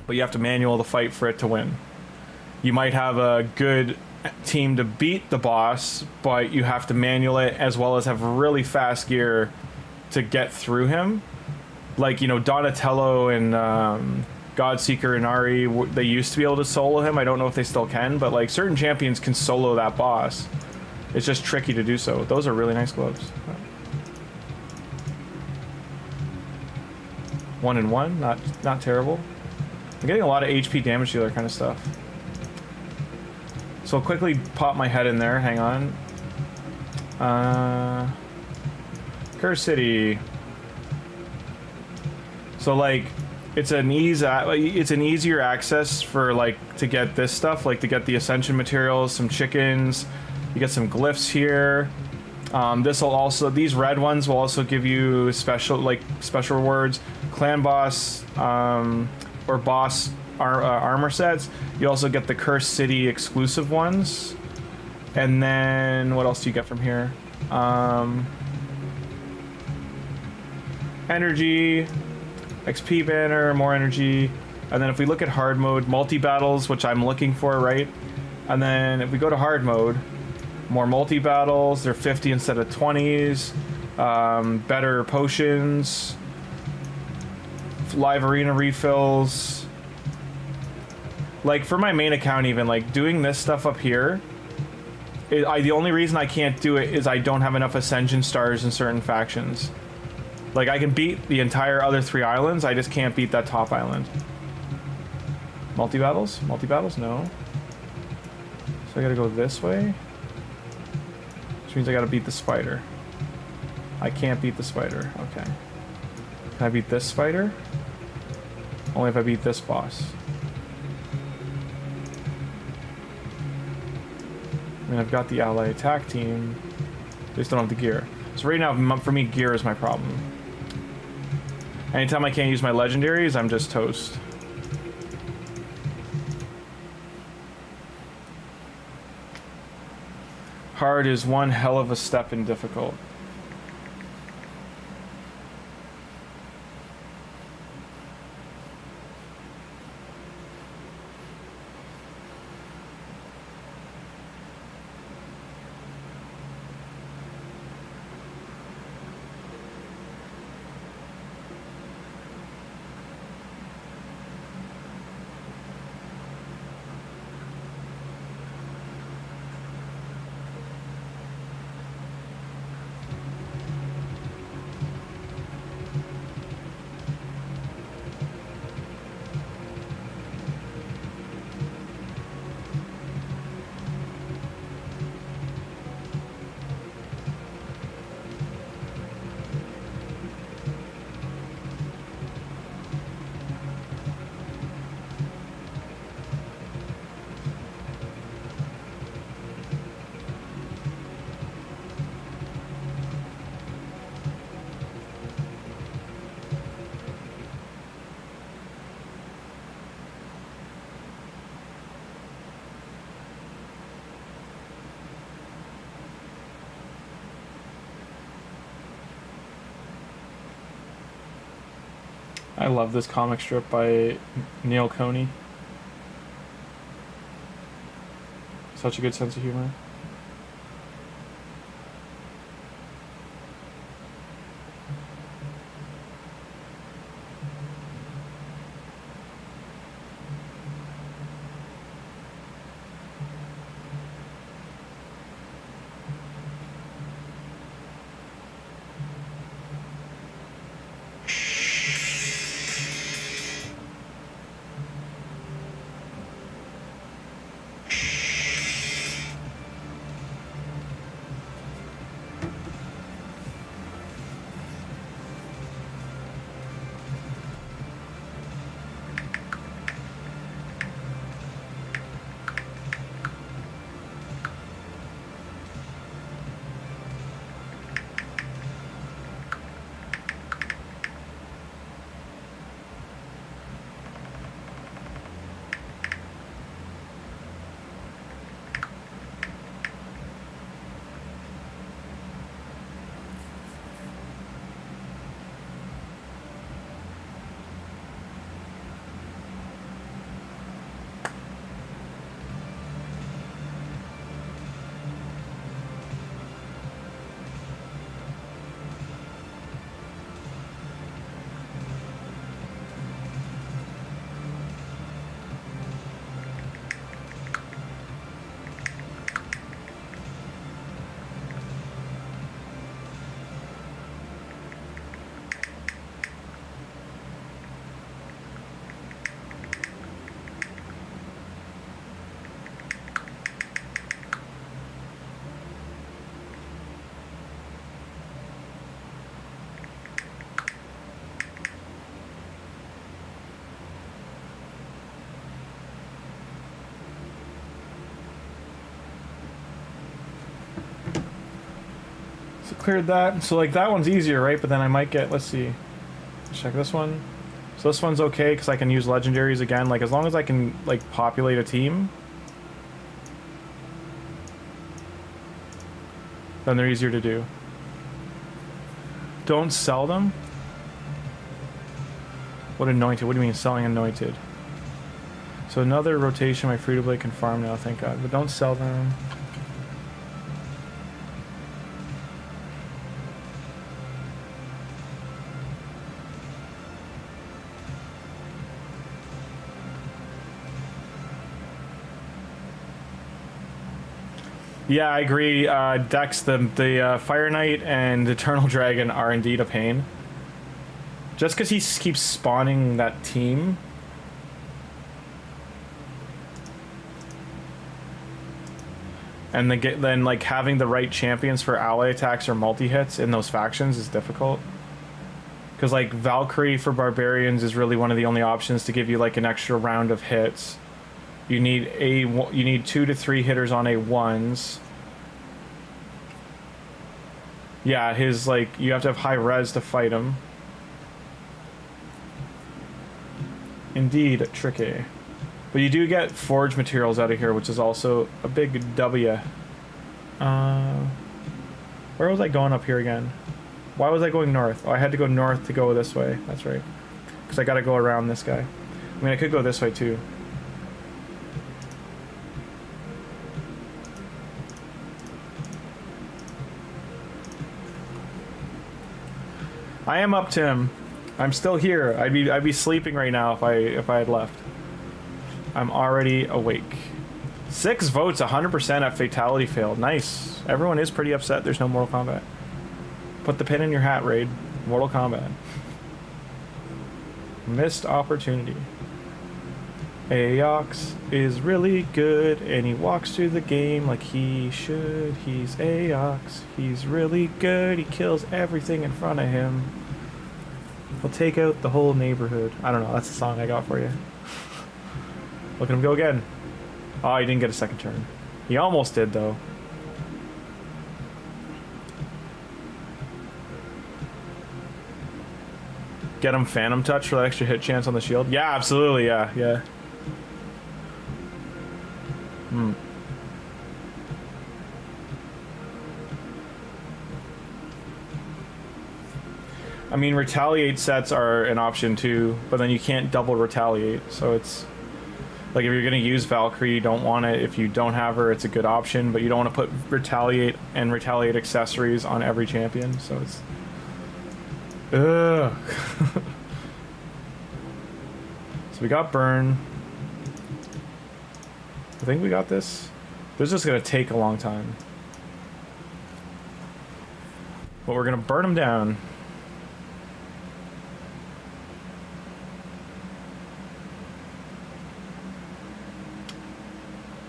but you have to manual the fight for it to win. You might have a good team to beat the boss, but you have to manual it as well as have really fast gear to get through him. Like, you know, Donatello and Godseeker and Ari, they used to be able to solo him. I don't know if they still can, but like certain champions can solo that boss. It's just tricky to do so. Those are really nice gloves. 1 and 1, not terrible. I'm getting a lot of HP damage dealer kind of stuff. So I'll quickly pop my head in there. Hang on. Curse City. So like, it's an easier access for like to get this stuff, like to get the Ascension materials, some chickens. You get some glyphs here. This will also, these red ones will also give you special rewards. Clan boss or boss armor sets. You also get the Curse City exclusive ones. And then what else do you get from here? Energy, XP banner, more energy. And then if we look at hard mode, multi-battles, which I'm looking for, right? And then if we go to hard mode, more multi-battles, they're 50 instead of 20s. Better potions. Live arena refills. Like, for my main account even, like, doing this stuff up here, the only reason I can't do it is I don't have enough Ascension stars in certain factions. Like, I can beat the entire other 3 islands, I just can't beat that top island. Multi-battles? Multi-battles? No. So I gotta go this way. Which means I gotta beat the spider. I can't beat the spider. Okay. Can I beat this spider? Only if I beat this boss. I mean, I've got the ally attack team. They just don't have the gear. So right now, for me, gear is my problem. Anytime I can't use my legendaries, I'm just toast. Hard is one hell of a step in difficult. I love this comic strip by Neil Coney. Such a good sense of humor. So cleared that. So like that one's easier, right? But then I might get, let's see. Let's check this one. So this one's okay because I can use legendaries again. Like as long as I can like populate a team, then they're easier to do. Don't sell them. What anointed? What do you mean selling anointed? So another rotation my free-to-play can farm now, thank God. But don't sell them. Yeah, I agree. Dex, the Fire Knight and Eternal Dragon are indeed a pain. Just because he keeps spawning that team. And then like having the right champions for ally attacks or multi-hits in those factions is difficult. Because like Valkyrie for Barbarians is really one of the only options to give you like an extra round of hits. You need 2 to 3 hitters on A1s. Yeah, his like you have to have high res to fight him. Indeed, tricky. But you do get forge materials out of here, which is also a big W. Where was I going up here again? Why was I going north? Oh, I had to go north to go this way. That's right. Because I got to go around this guy. I mean, I could go this way too. I am up, Tim. I'm still here. I'd be sleeping right now if I had left. I'm already awake. 6 votes, 100% at fatality failed. Nice. Everyone is pretty upset there's no Mortal Kombat. Put the pin in your hat, Raid. Mortal Kombat. Missed opportunity. Aox is really good, and he walks through the game like he should. He's Aox. He's really good. He kills everything in front of him. He'll take out the whole neighborhood. I don't know. That's the song I got for you. Look at him go again. Oh, he didn't get a second turn. He almost did, though. Get him Phantom Touch for that extra hit chance on the shield? Yeah, absolutely. Yeah, yeah. I mean, retaliate sets are an option too, but then you can't double retaliate, so it's... Like, if you're going to use Valkyrie, you don't want it. If you don't have her, it's a good option, but you don't want to put retaliate and retaliate accessories on every champion, so it's... Ugh. So we got burn. I think we got this. This is just going to take a long time. But we're going to burn them down.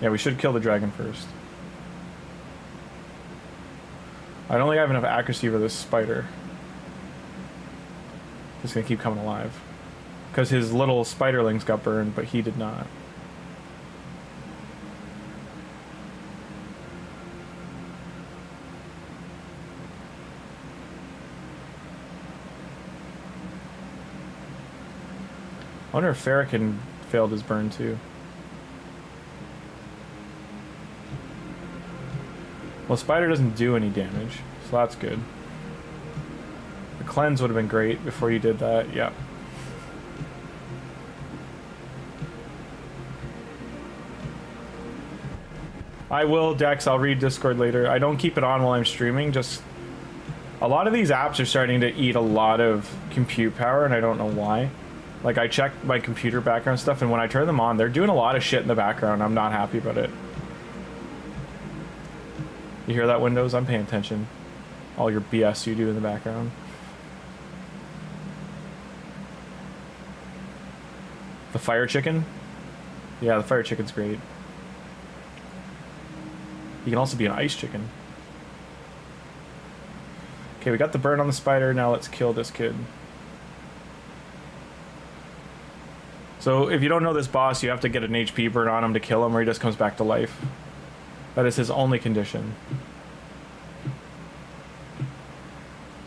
Yeah, we should kill the dragon first. I don't think I have enough accuracy for this spider. He's gonna keep coming alive. Because his little spiderlings got burned, but he did not. I wonder if Farrakhan failed his burn too. Well, Spider doesn't do any damage, so that's good. The cleanse would have been great before you did that, yeah. I will, Dex, I'll read Discord later. I don't keep it on while I'm streaming, just... A lot of these apps are starting to eat a lot of compute power, and I don't know why. Like, I check my computer background stuff, and when I turn them on, they're doing a lot of shit in the background. I'm not happy about it. You hear that, Windows? I'm paying attention. All your BS you do in the background. The fire chicken? Yeah, the fire chicken's great. He can also be an ice chicken. Okay, we got the burn on the spider. Now let's kill this kid. So if you don't know this boss, you have to get an HP burn on him to kill him, or he just comes back to life. That is his only condition.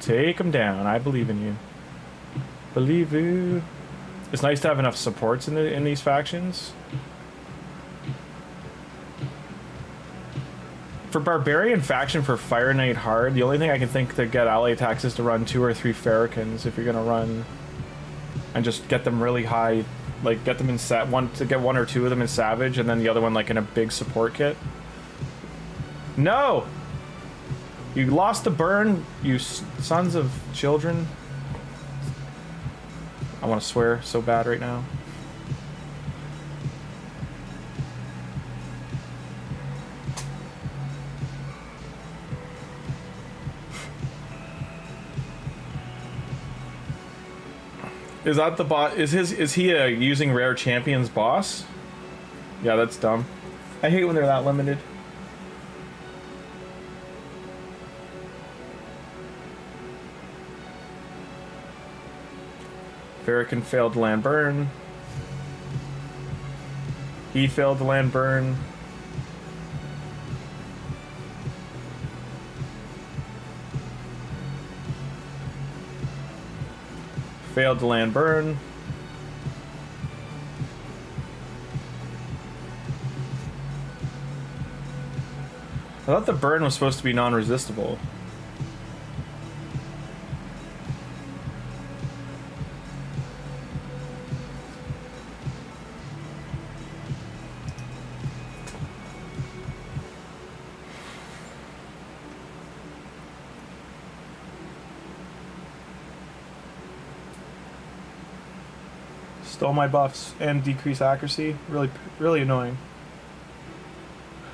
Take him down. I believe in you. Believe you. It's nice to have enough supports in these factions. For Barbarian faction for Fire Knight hard, the only thing I can think to get ally attacks is to run 2 or 3 Farrakins if you're gonna run, and just get them really high, like get them in get 1 or 2 of them in Savage, and then the other one like in a big support kit. No! You lost the burn, you sons of children. I want to swear so bad right now. Is that the boss? Is he a using rare champions boss? Yeah, that's dumb. I hate when they're that limited. Farrakhan failed to land burn. He failed to land burn. Failed to land burn. I thought the burn was supposed to be non-resistible. Stole my buffs and decrease accuracy. Really, really annoying.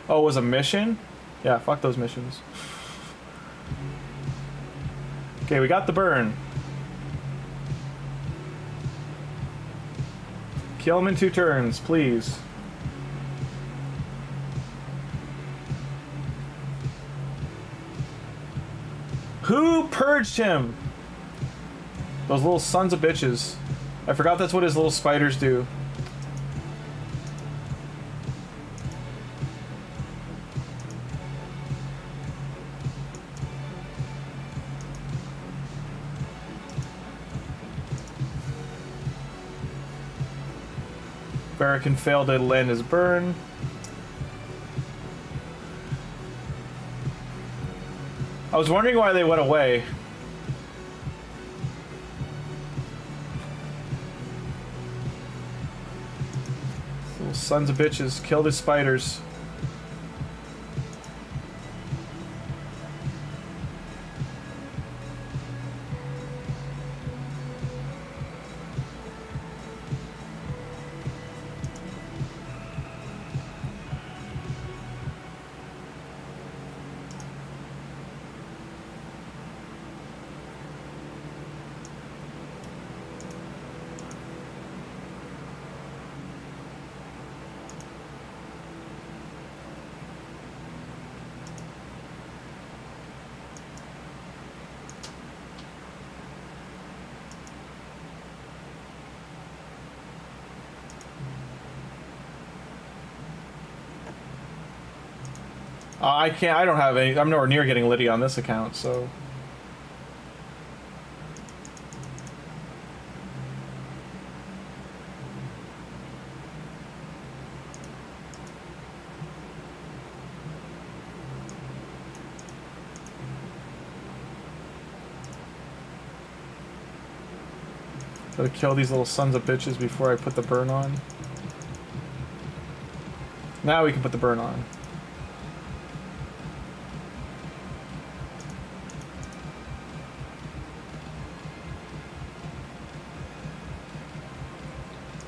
Oh, it was a mission? Yeah, fuck those missions. Okay, we got the burn. Kill him in 2 turns, please. Who purged him? Those little sons of bitches. I forgot that's what his little spiders do. Farrakhan failed to land his burn. I was wondering why they went away. Little sons of bitches. Kill the spiders. I can't. I don't have any. I'm nowhere near getting Liddy on this account, so. Gotta kill these little sons of bitches before I put the burn on. Now we can put the burn on.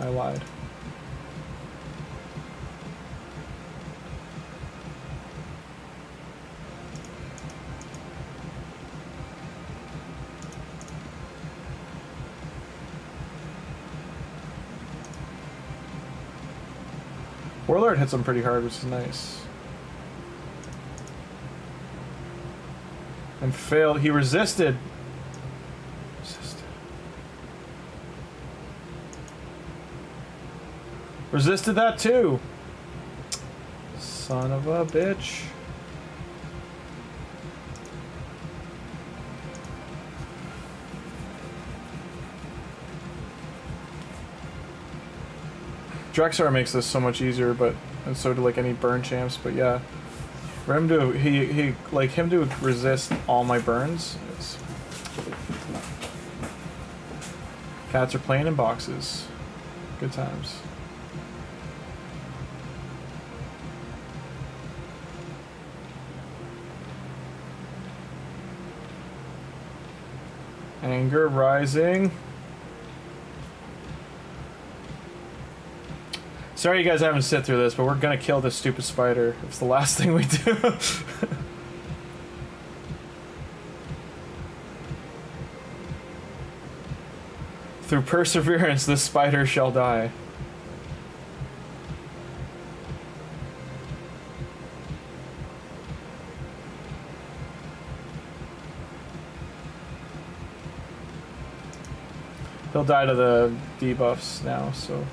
I lied. Warlord hits him pretty hard, which is nice. And failed. He resisted. Resisted that too. Son of a bitch. Drexar makes this so much easier, but and so do like any burn champs. But yeah, for him to he like him to resist all my burns. It's... Cats are playing in boxes. Good times. Anger rising. Sorry you guys haven't sit through this, but we're gonna kill this stupid spider. It's the last thing we do. Through perseverance, this spider shall die. He'll die to the debuffs now, so...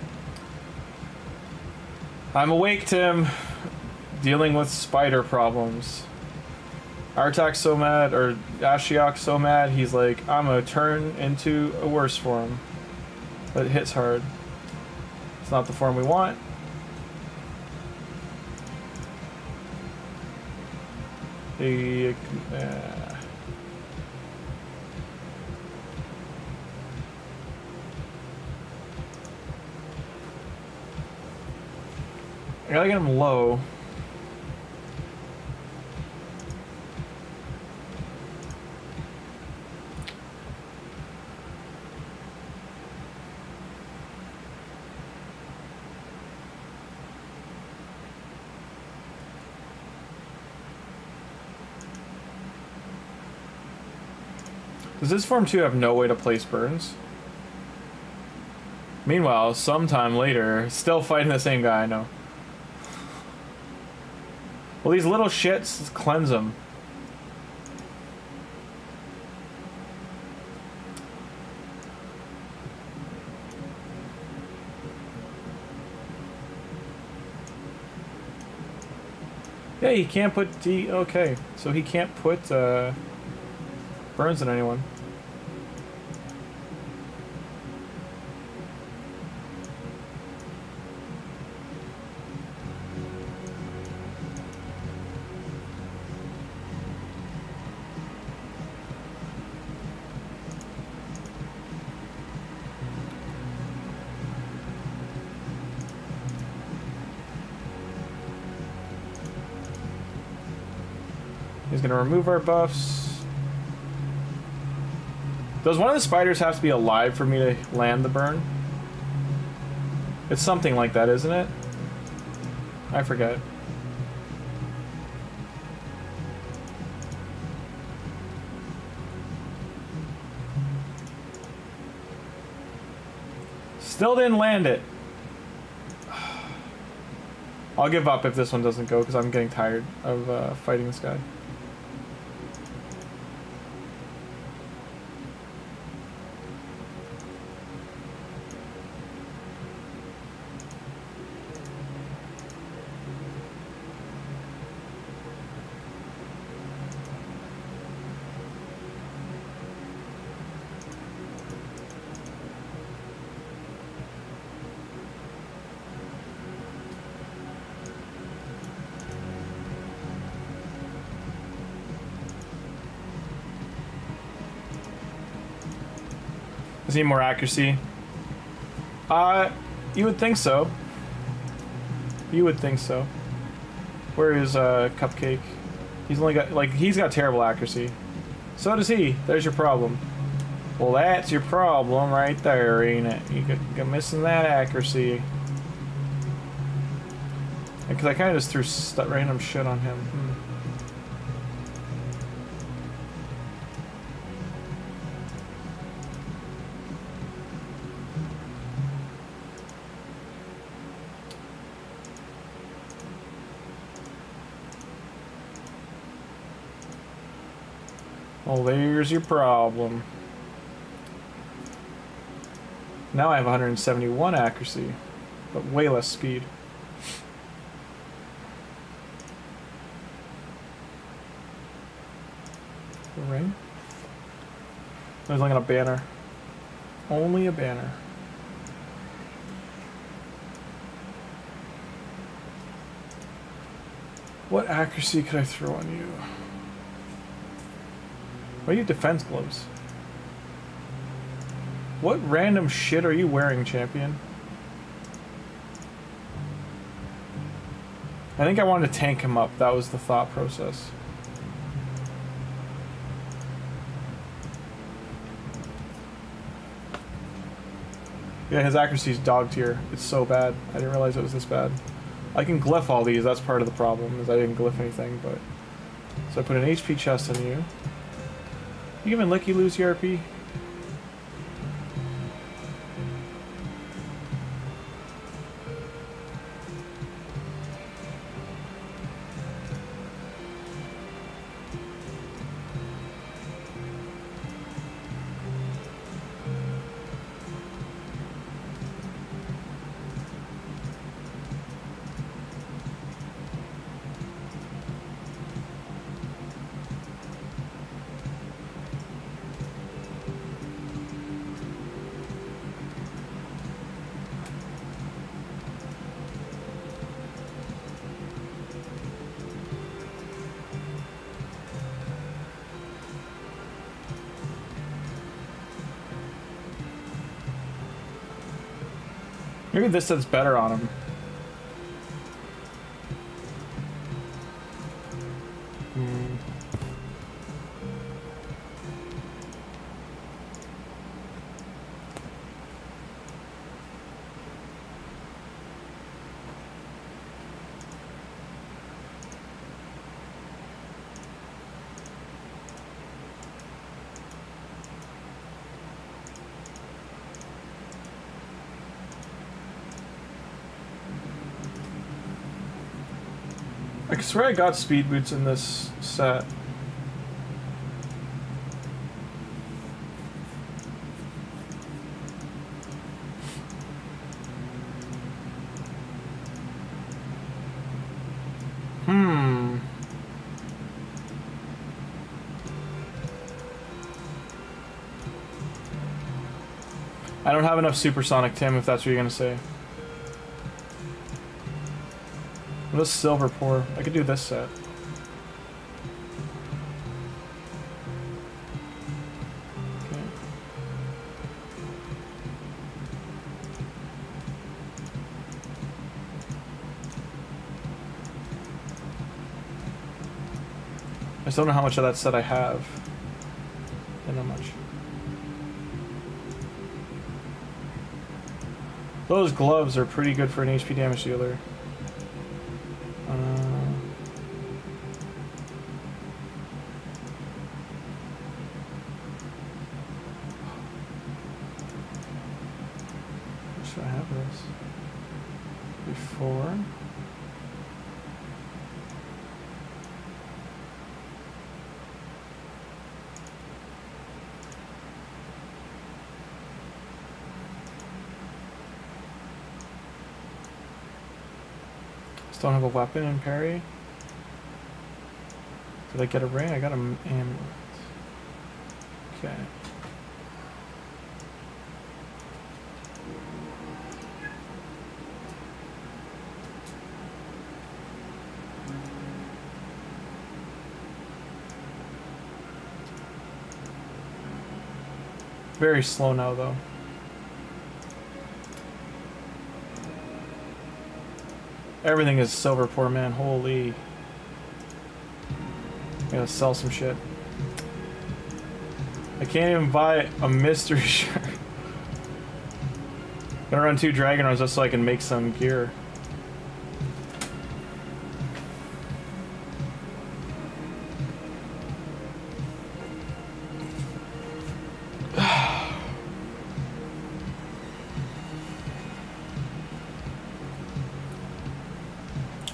I'm awake, Tim. Dealing with spider problems. Artak's so mad, or Ashiok's so mad, he's like, I'm gonna turn into a worse form. But it hits hard. It's not the form we want. I gotta get him low. Does this form 2 have no way to place burns? Meanwhile, sometime later, still fighting the same guy, I know. Well, these little shits, cleanse them. Yeah, he can't put D... Okay, so he can't put burns on anyone. He's gonna remove our buffs. Does one of the spiders have to be alive for me to land the burn? It's something like that, isn't it? I forget. Still didn't land it. I'll give up if this one doesn't go because I'm getting tired of fighting this guy. Does he need more accuracy? You would think so. You would think so. Where is Cupcake? He's only got, like, he's got terrible accuracy. So does he. There's your problem. Well, that's your problem right there, ain't it? You're missing that accuracy. Because I kind of just threw random shit on him. Well, there's your problem. Now I have 171 accuracy, but way less speed. The ring? There's like a banner. Only a banner. What accuracy could I throw on you? Why do you have defense gloves? What random shit are you wearing, champion? I think I wanted to tank him up. That was the thought process. Yeah, his accuracy is dog tier. It's so bad. I didn't realize it was this bad. I can glyph all these. That's part of the problem, is I didn't glyph anything, but... So I put an HP chest on you. You even Licky lose your RP? Maybe this sets better on him. I swear I got speed boots in this set. I don't have enough supersonic, Tim, if that's what you're gonna say. This silver pour. I could do this set. Okay. just don't know how much of that set I have. And how much. Those gloves are pretty good for an HP damage dealer. Should I have this? Before? Still don't have a weapon in parry. Did I get a ring? I got an amulet. Okay. Very slow now, though. Everything is silver, poor man. Holy. I gotta sell some shit. I can't even buy a mystery shirt. Gonna run 2 dragon runs just so I can make some gear.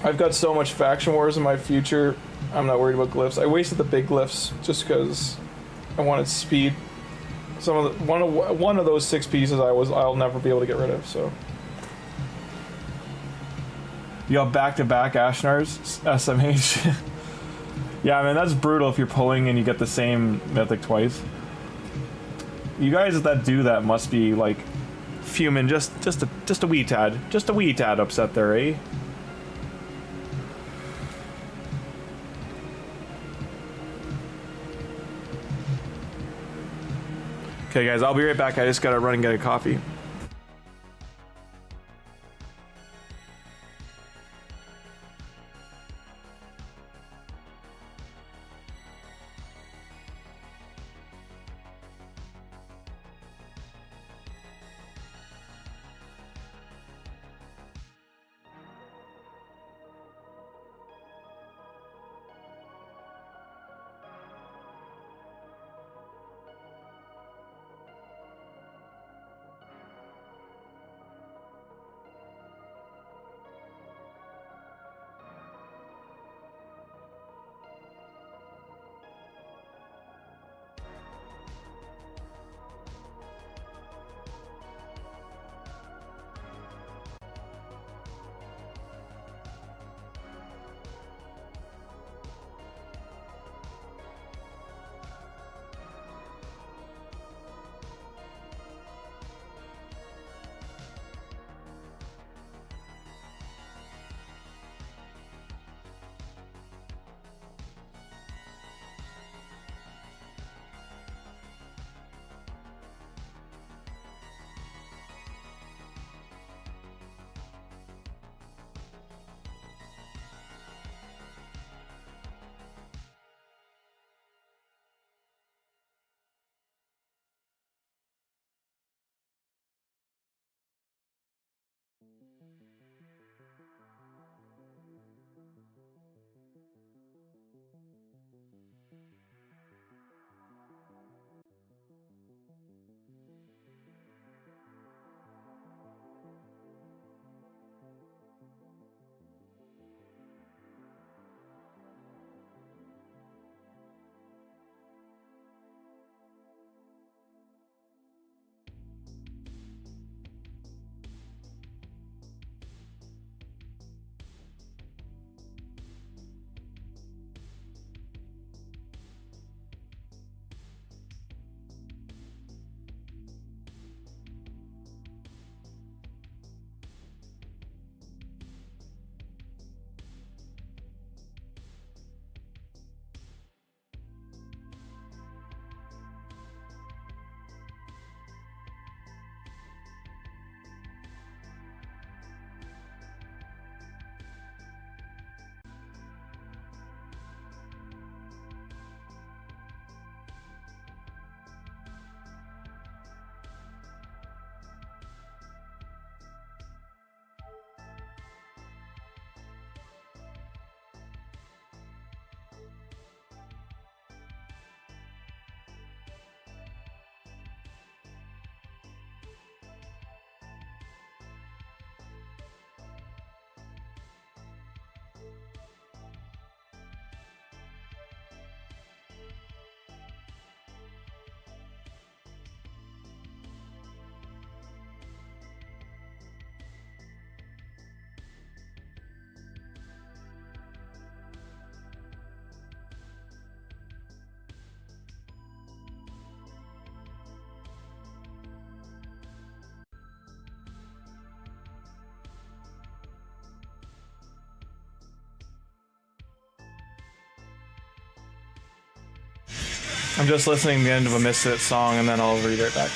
I've got so much faction wars in my future. I'm not worried about glyphs. I wasted the big glyphs just because I wanted speed. Some of the, one of those 6 pieces I'll never be able to get rid of. So you got back-to-back Ashnars SMH. Yeah, man, that's brutal if you're pulling and you get the same mythic twice. You guys that do that must be like fuming just a wee tad, upset there, eh? Okay, guys, I'll be right back. I just gotta run and get a coffee. I'm just listening to the end of a Misfit song and then I'll read it back.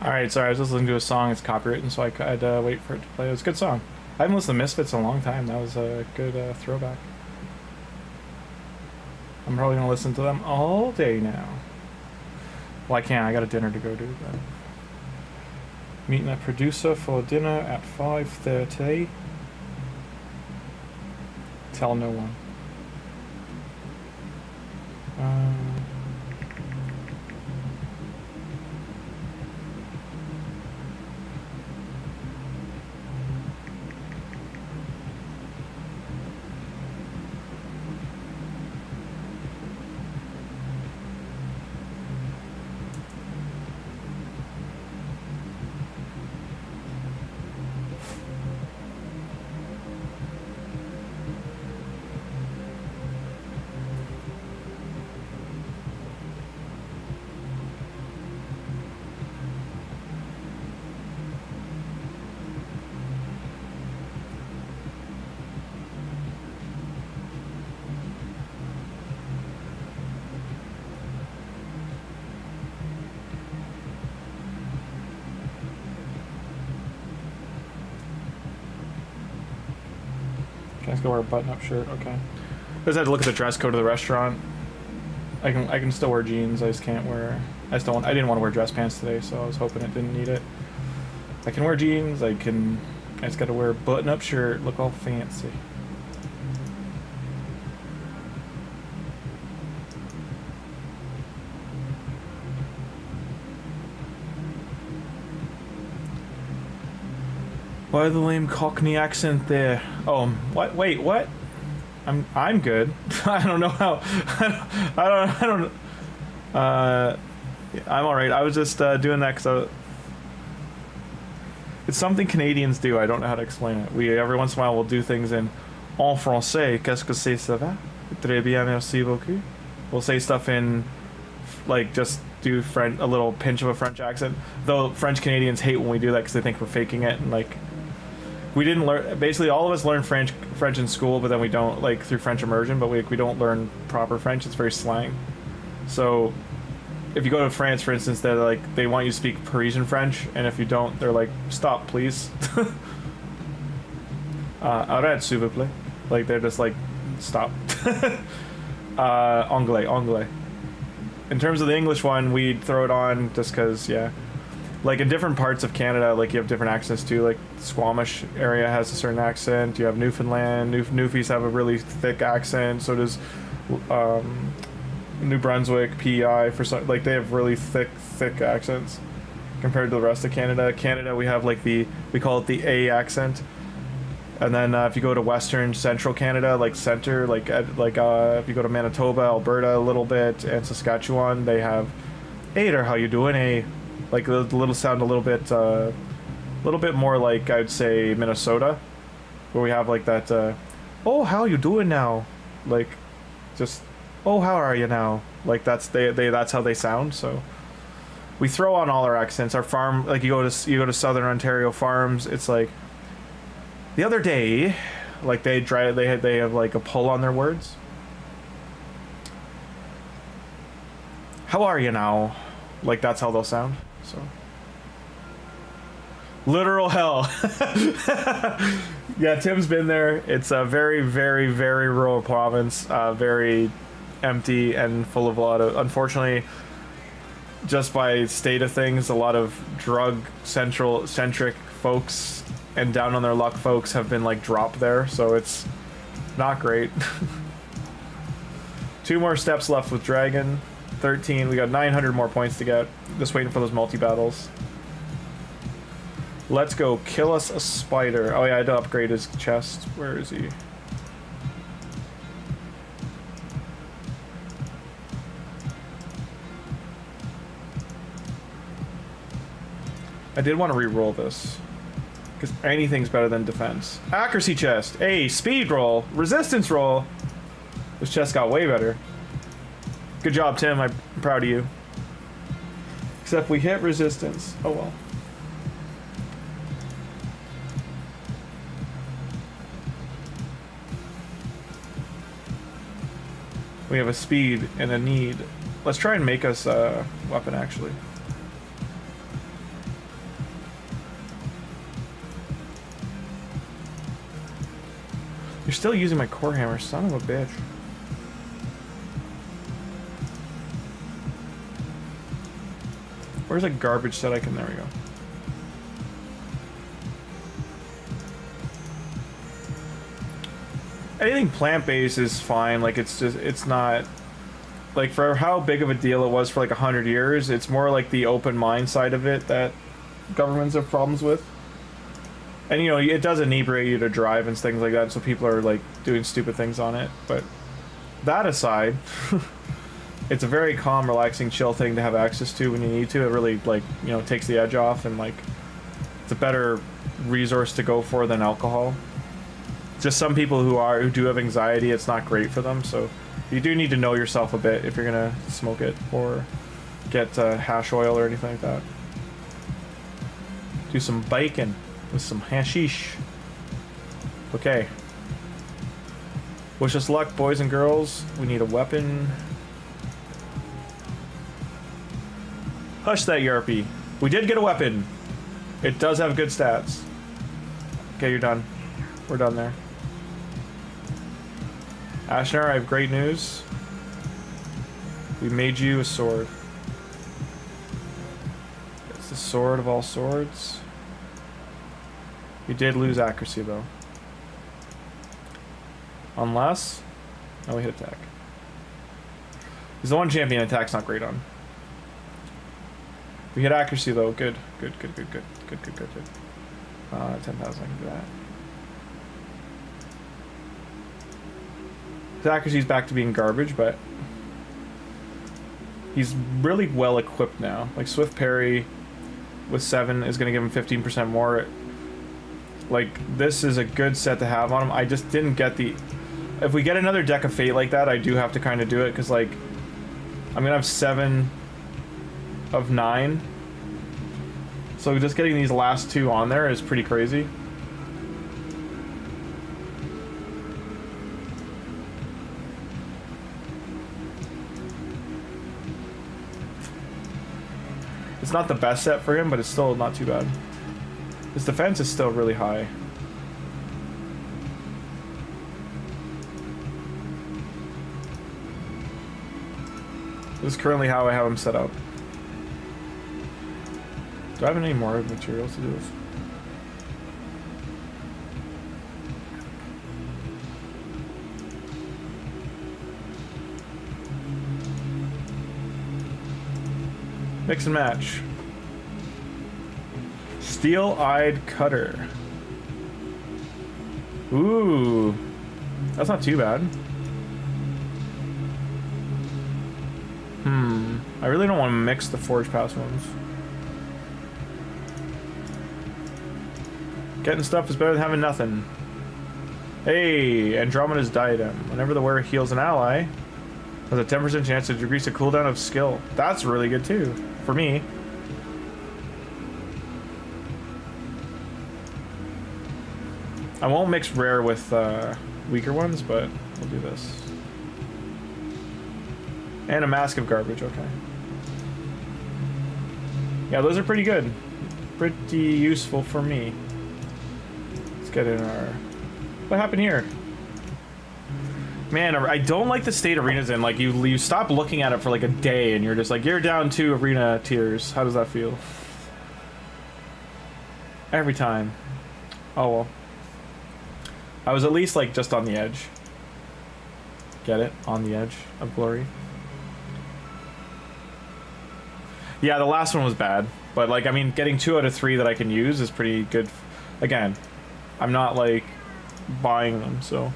Alright, sorry, I was just listening to a song, it's copywritten, so I had to wait for it to play. It was a good song. I haven't listened to Misfits in a long time, that was a good throwback. I'm probably going to listen to them all day now. Well, I can't, I got a dinner to go do, but... Meeting a producer for dinner at 5:30. Tell no one. I just go wear a button-up shirt. Okay. I just had to look at the dress code of the restaurant. I can still wear jeans. I just can't wear. I didn't want to wear dress pants today, so I was hoping it didn't need it. I can wear jeans. I just got to wear a button-up shirt. Look all fancy. Why the lame Cockney accent there? Oh, what? Wait, what? I'm good. I don't know how. I don't. I'm all right. I was just doing that because it's something Canadians do. I don't know how to explain it. We every once in a while we'll do things in français. Qu'est-ce que c'est ça va? Très bien, merci beaucoup. We'll say stuff in like just do a little pinch of a French accent. Though French Canadians hate when we do that because they think we're faking it and like. We didn't learn. Basically, all of us learn French in school, but then we don't like through French immersion. But we don't learn proper French. It's very slang. So, if you go to France, for instance, they want you to speak Parisian French, and if you don't, they're like, "Stop, please." Arrête, s'il vous plaît. Like they're just like, "Stop." Anglais. In terms of the English one, we'd throw it on just because, yeah. Like in different parts of Canada, like you have different accents too. Like Squamish area has a certain accent. You have Newfoundland. Newfies have a really thick accent. So does New Brunswick, PEI. For some, like they have really thick accents compared to the rest of Canada. Canada, we have like we call it the A accent. And then if you go to Western Central Canada, like center, if you go to Manitoba, Alberta a little bit, and Saskatchewan, they have "Hey there, how you doing?" Like the little sound a little bit more like I'd say Minnesota, where we have like that "Oh, how you doing now?" Like just "Oh, how are you now?" Like that's that's how they sound. So we throw on all our accents. Our farm, like you go to Southern Ontario farms, it's like the other day, like they have like a pull on their words. "How are you now?" Like that's how they'll sound. So literal hell. Yeah, Tim's been there. It's a very, very, very rural province, very empty and full of a lot of, unfortunately, just by state of things, a lot of drug-centric folks and down on their luck folks have been like dropped there, so it's not great. 2 more steps left with Dragon. 13. We got 900 more points to get. Just waiting for those multi-battles. Let's go kill us a spider. Oh yeah, I had to upgrade his chest. Where is he? I did want to re-roll this, because anything's better than defense. Accuracy chest. Hey, speed roll. Resistance roll. This chest got way better. Good job, Tim. I'm proud of you. Except we hit resistance. Oh well. We have a speed and a need. Let's try and make us a weapon, actually. You're still using my core hammer, son of a bitch. Where's a garbage set I can... There we go. Anything plant-based is fine. Like, it's just... It's not... Like, for how big of a deal it was for, like, 100 years, it's more like the open mind side of it that governments have problems with. And, you know, it does inebriate you to drive and things like that, so people are, like, doing stupid things on it. But that aside... It's a very calm, relaxing, chill thing to have access to when you need to. It really, like, you know, takes the edge off, and, like, it's a better resource to go for than alcohol. Just some people who do have anxiety, it's not great for them, so you do need to know yourself a bit if you're gonna smoke it or get hash oil or anything like that. Do some bacon with some hashish. Okay. Wish us luck, boys and girls. We need a weapon. Hush that Yarpy. We did get a weapon. It does have good stats. Okay, you're done. We're done there. Ashnar, I have great news. We made you a sword. It's the sword of all swords. You did lose accuracy, though. Unless... Oh, we hit attack. He's the one champion attack's not great on. We hit accuracy though. Good. 10,000. I can do that. His accuracy's back to being garbage, but he's really well equipped now. Like Swift Parry with 7 is going to give him 15% more. Like, this is a good set to have on him. I just didn't get the... If we get another deck of Fate like that, I do have to kind of do it, because, like, I'm going to have 7 of 9. So just getting these last 2 on there is pretty crazy. It's not the best set for him, but it's still not too bad. His defense is still really high. This is currently how I have him set up. Do I have any more materials to do this? Mix and match. Steel-eyed cutter. Ooh, that's not too bad. I really don't want to mix the Forge Pass ones. Getting stuff is better than having nothing. Hey, Andromeda's Diadem. Whenever the wearer heals an ally, has a 10% chance to decrease the cooldown of skill. That's really good too, for me. I won't mix rare with weaker ones, but we'll do this. And a Mask of Garbage, okay. Yeah, those are pretty good. Pretty useful for me. Let's get in our... What happened here? Man, I don't like the state arena's in. Like, you stop looking at it for like a day and you're just like, you're down 2 arena tiers. How does that feel? Every time. Oh well. I was at least like just on the edge. Get it? On the edge of glory. Yeah, the last one was bad, but like, I mean, getting 2 out of 3 that I can use is pretty good. Again, I'm not like buying them, so.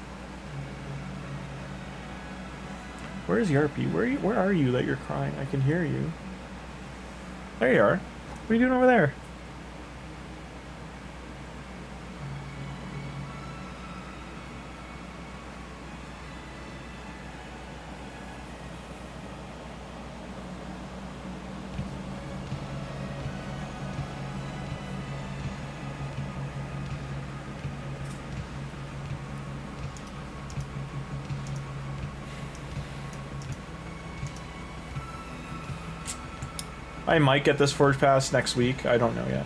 Where's Yarpy? Where are you that you're crying? I can hear you. There you are. What are you doing over there? I might get this Forge Pass next week. I don't know yet.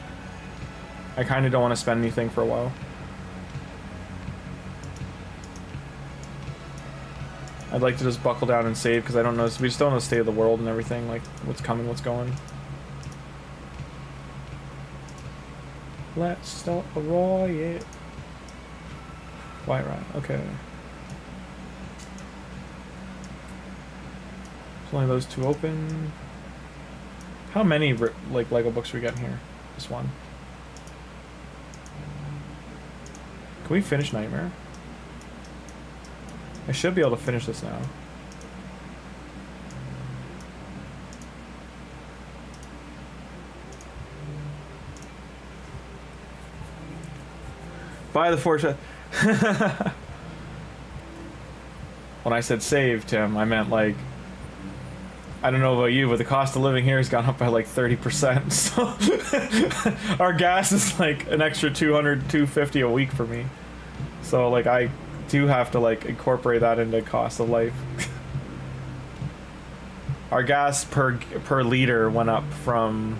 I kind of don't want to spend anything for a while. I'd like to just buckle down and save because I don't know. We just don't know the state of the world and everything. Like, what's coming, what's going. Let's start a riot. White riot. Okay. There's only those 2 open. How many like Lego books are we getting here? Just 1. Can we finish Nightmare? I should be able to finish this now. Buy the Forge. When I said save, Tim, I meant like, I don't know about you, but the cost of living here has gone up by like 30%. So our gas is like an extra 200, 250 a week for me. So like I do have to like incorporate that into cost of life. Our gas per liter went up from,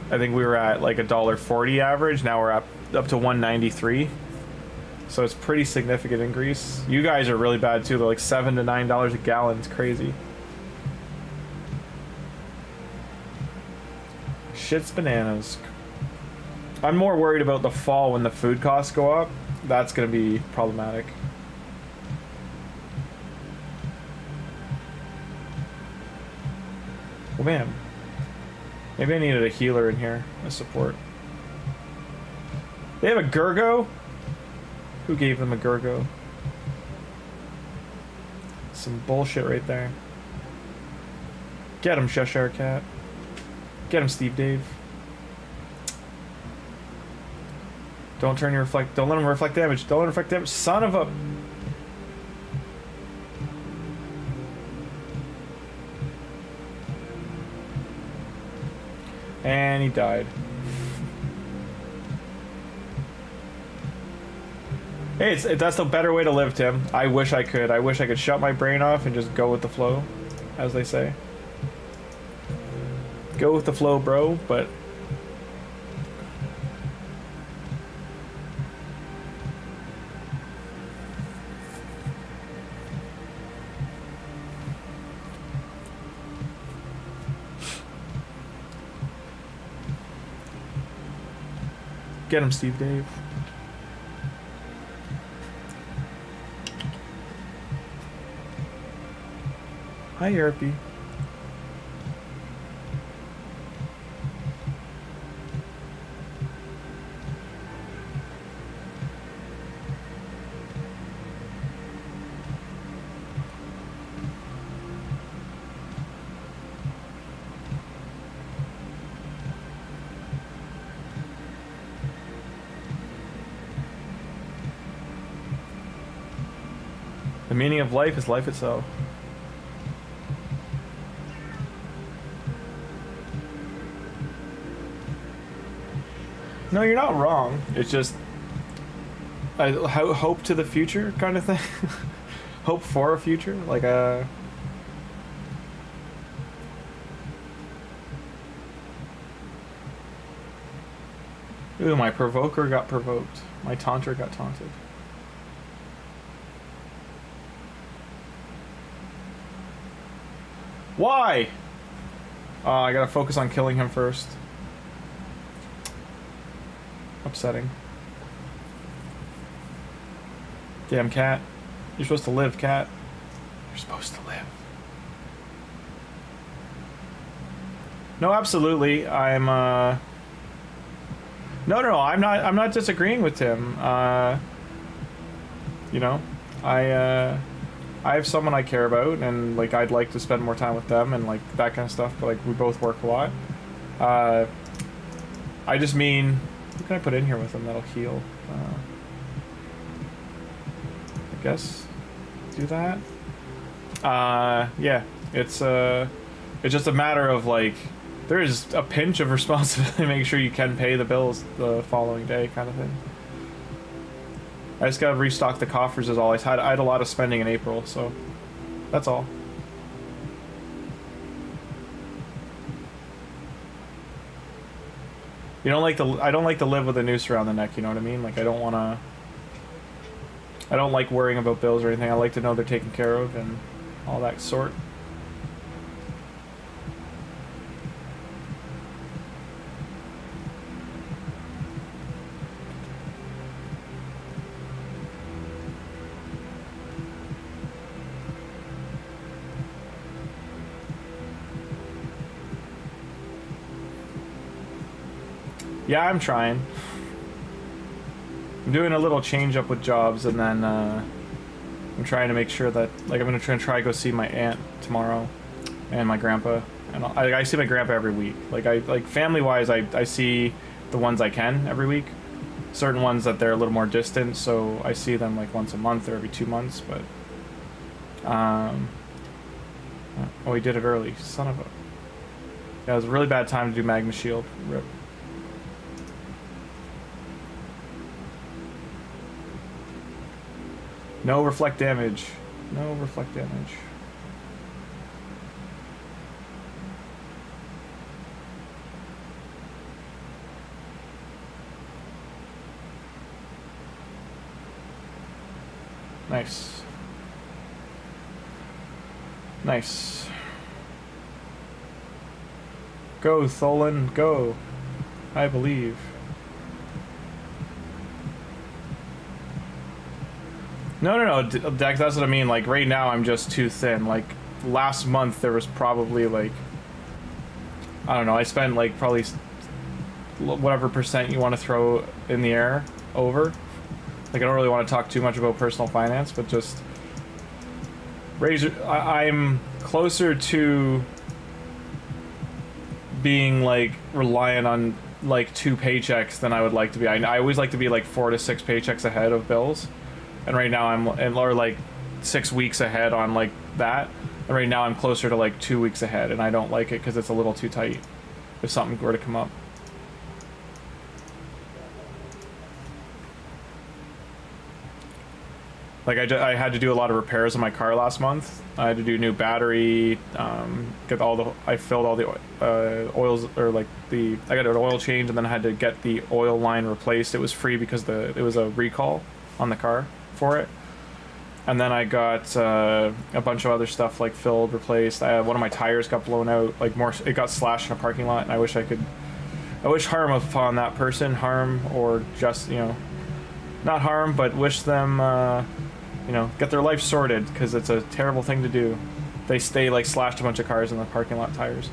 I think we were at like $1.40 average. Now we're up to 193. So it's pretty significant increase. You guys are really bad too. They're like $7 to $9 a gallon. It's crazy. Shit's bananas. I'm more worried about the fall when the food costs go up. That's gonna be problematic. Well, man. Maybe I needed a healer in here. A support. They have a Gurgo? Who gave them a Gurgo? Some bullshit right there. Get him, Cheshire Cat. Get him, Steve Dave. Don't turn your reflect. Don't let him reflect damage. Don't let him reflect damage. Son of a. And he died. Hey, that's the better way to live, Tim. I wish I could. I wish I could shut my brain off and just go with the flow, as they say. Go with the flow, bro, but... Get him, Steve Dave. Hi, Yarpy. The meaning of life is life itself. No, you're not wrong. It's just hope to the future kind of thing. Hope for a future, like a. Ooh, my provoker got provoked. My taunter got taunted. Why? I gotta focus on killing him first. Upsetting. Damn cat. You're supposed to live, cat. You're supposed to live. No, absolutely. I'm No, I'm not disagreeing with Tim. You know, I have someone I care about, and like I'd like to spend more time with them and like that kind of stuff, but like we both work a lot. I just mean, what can I put in here with him that'll heal? I guess do that. Yeah, it's just a matter of like there is a pinch of responsibility to make sure you can pay the bills the following day, kind of thing. I just gotta restock the coffers is all. I had a lot of spending in April, so that's all. You don't like to. I don't like to live with a noose around the neck. You know what I mean? Like I don't wanna. I don't like worrying about bills or anything. I like to know they're taken care of and all that sort. Yeah, I'm trying. I'm doing a little change up with jobs, and then I'm trying to make sure that, like, I'm gonna try to go see my aunt tomorrow, and my grandpa, and I see my grandpa every week. Like family wise, I see the ones I can every week. Certain ones that they're a little more distant, so I see them like once a month or every 2 months. But oh, he did it early, son of a. Yeah, it was a really bad time to do Magma Shield. Rip. No reflect damage. No reflect damage. Nice. Nice. Go, Tholan, go. I believe. No, Dex, that's what I mean. Like, right now I'm just too thin. Like, last month there was probably, like, I don't know, I spent, like, probably whatever percent you want to throw in the air over. Like, I don't really want to talk too much about personal finance, but just... I'm closer to being, like, reliant on, like, 2 paychecks than I would like to be. I always like to be, like, 4 to 6 paychecks ahead of bills. And right now or like 6 weeks ahead on like that. And right now I'm closer to like 2 weeks ahead, and I don't like it because it's a little too tight if something were to come up. Like I had to do a lot of repairs on my car last month. I had to do new battery, I filled all the oils, or like I got an oil change, and then I had to get the oil line replaced. It was free because it was a recall on the car for it. And then I got a bunch of other stuff like filled, replaced. One of my tires got blown out, like it got slashed in a parking lot, and I wish harm upon that person, harm, or just, you know, not harm, but wish them, you know, get their life sorted, because it's a terrible thing to do. They like slashed a bunch of cars in the parking lot tires.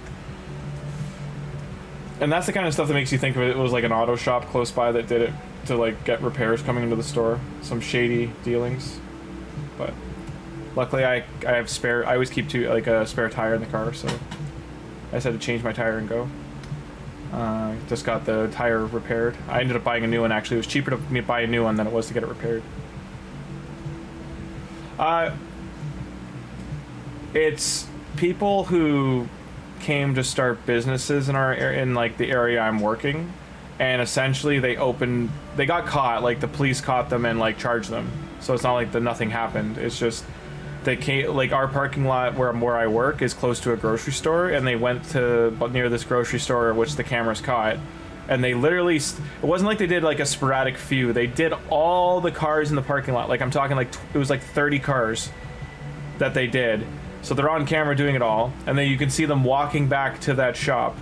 And that's the kind of stuff that makes you think of it was like an auto shop close by that did it to like get repairs coming into the store. Some shady dealings. But luckily I have I always keep a spare tire in the car, so I just had to change my tire and go. Just got the tire repaired. I ended up buying a new one. Actually, it was cheaper to buy a new one than it was to get it repaired. Uh, it's people who came to start businesses in in like the area I'm working, and essentially they got caught, like the police caught them and like charged them. So it's not like nothing happened. It's just they came, like our parking lot where I work is close to a grocery store, and they went to near this grocery store, which the cameras caught, and they literally, it wasn't like they did like a sporadic few. They did all the cars in the parking lot. Like I'm talking like it was like 30 cars that they did. So they're on camera doing it all, and then you can see them walking back to that shop.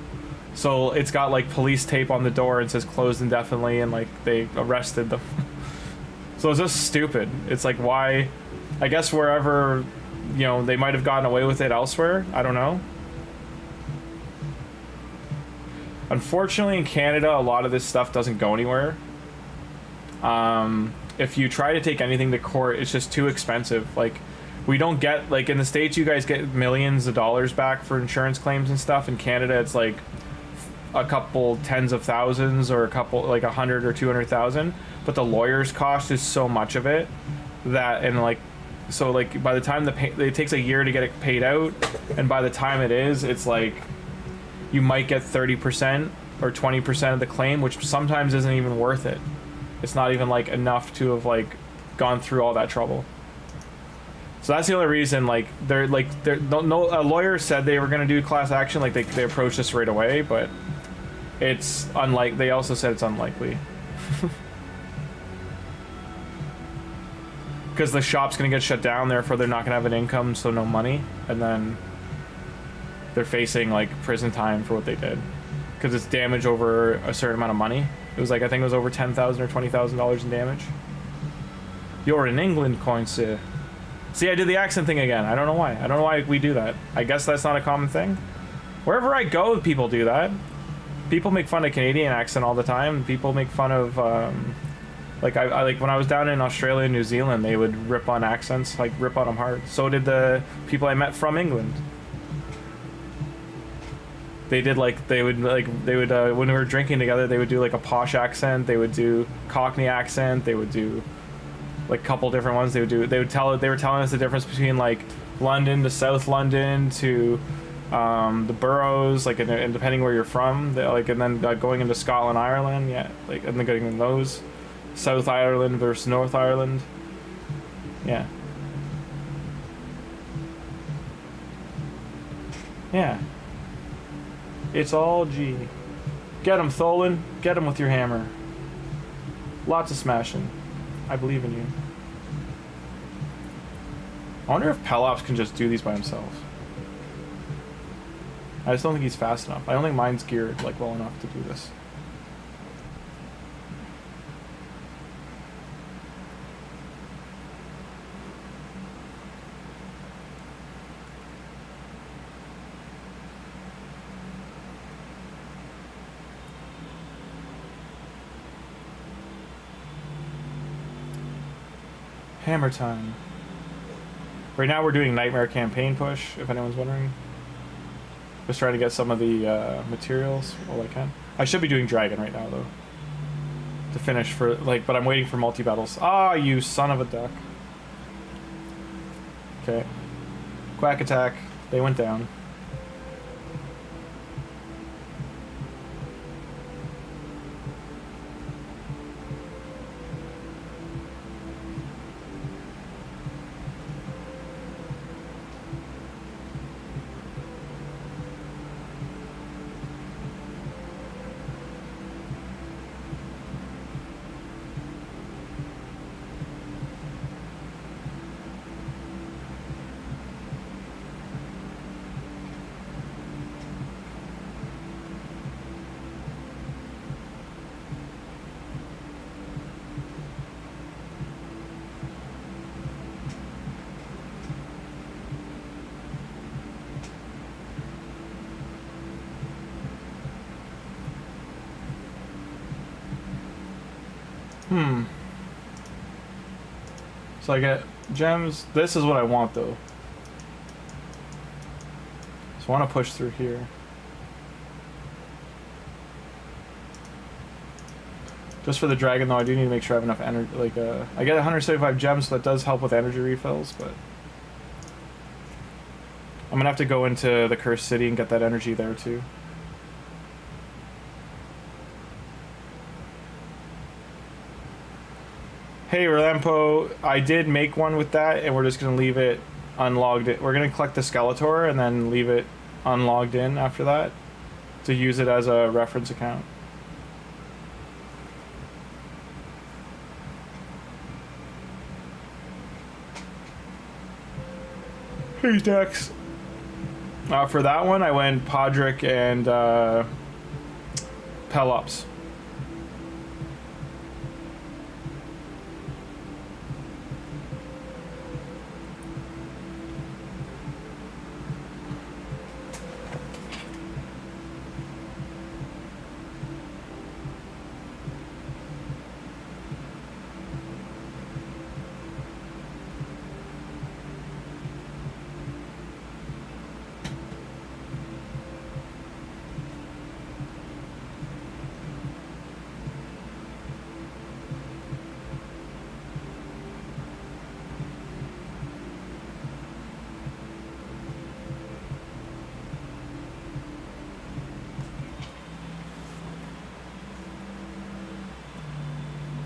So it's got like police tape on the door and says closed indefinitely, and like they arrested them. So it's just stupid. It's like, why? I guess wherever, you know, they might have gotten away with it elsewhere. I don't know. Unfortunately, in Canada, a lot of this stuff doesn't go anywhere. If you try to take anything to court, it's just too expensive. Like, we don't get, like, in the States, you guys get millions of dollars back for insurance claims and stuff. In Canada, it's like a couple tens of thousands, or a couple, like 100 or 200,000. But the lawyer's cost is so much of it that, and like, so like by the time it takes a year to get it paid out, and by the time it is, it's like you might get 30% or 20% of the claim, which sometimes isn't even worth it. It's not even like enough to have like gone through all that trouble. So that's the only reason, like, a lawyer said they were going to do class action, like they approached us right away, but it's they also said it's unlikely. Because the shop's going to get shut down, therefore they're not going to have an income, so no money, and then they're facing like prison time for what they did. Because it's damage over a certain amount of money. It was like, I think it was over $10,000 or $20,000 in damage. You're in England, coin sir. See, I did the accent thing again. I don't know why. I don't know why we do that. I guess that's not a common thing. Wherever I go, people do that. People make fun of Canadian accent all the time. People make fun of, like, I like when I was down in Australia and New Zealand, they would rip on accents, like rip on them hard. So did the people I met from England. They did like, they would when we were drinking together, they would do like a posh accent. They would do Cockney accent. They would do like a couple different ones. They were telling us the difference between like London to South London to the boroughs, like, and depending where you're from, like, and then going into Scotland, Ireland, yeah, like, and then getting in those South Ireland versus North Ireland, yeah, yeah. It's all G. Get him, Tholen. Get him with your hammer. Lots of smashing. I believe in you. I wonder if Pelops can just do these by himself. I just don't think he's fast enough. I don't think mine's geared like well enough to do this. Hammer time. Right now we're doing Nightmare Campaign push, if anyone's wondering. Just trying to get some of the materials all I can. I should be doing Dragon right now, though. To finish for, like, but I'm waiting for multi-battles. Ah, you son of a duck. Okay. Quack attack. They went down. So I get gems. This is what I want, though. So I want to push through here. Just for the dragon, though, I do need to make sure I have enough energy. Like, I get 175 gems, so that does help with energy refills, but I'm gonna have to go into the Cursed City and get that energy there, too. Hey, Relampo, I did make one with that, and we're just gonna leave it unlogged. We're gonna collect the Skeletor and then leave it unlogged in after that to use it as a reference account. Hey, Dex. For that one, I went Podrick and Pelops.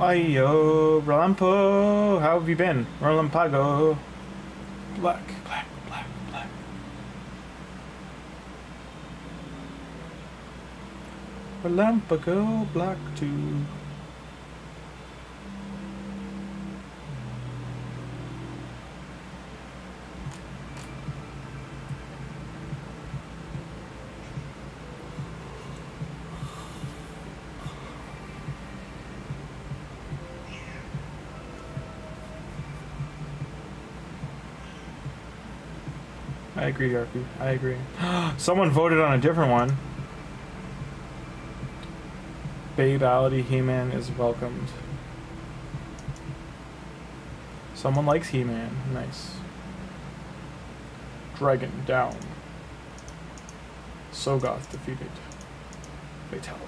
Ayo, Relampo, how have you been? Relampago. Black, black, black, black. Relampago, black too. I agree, RP. I agree. Someone voted on a different one. Babality He-Man is welcomed. Someone likes He-Man. Nice. Dragon down. Sogoth defeated. Fatality.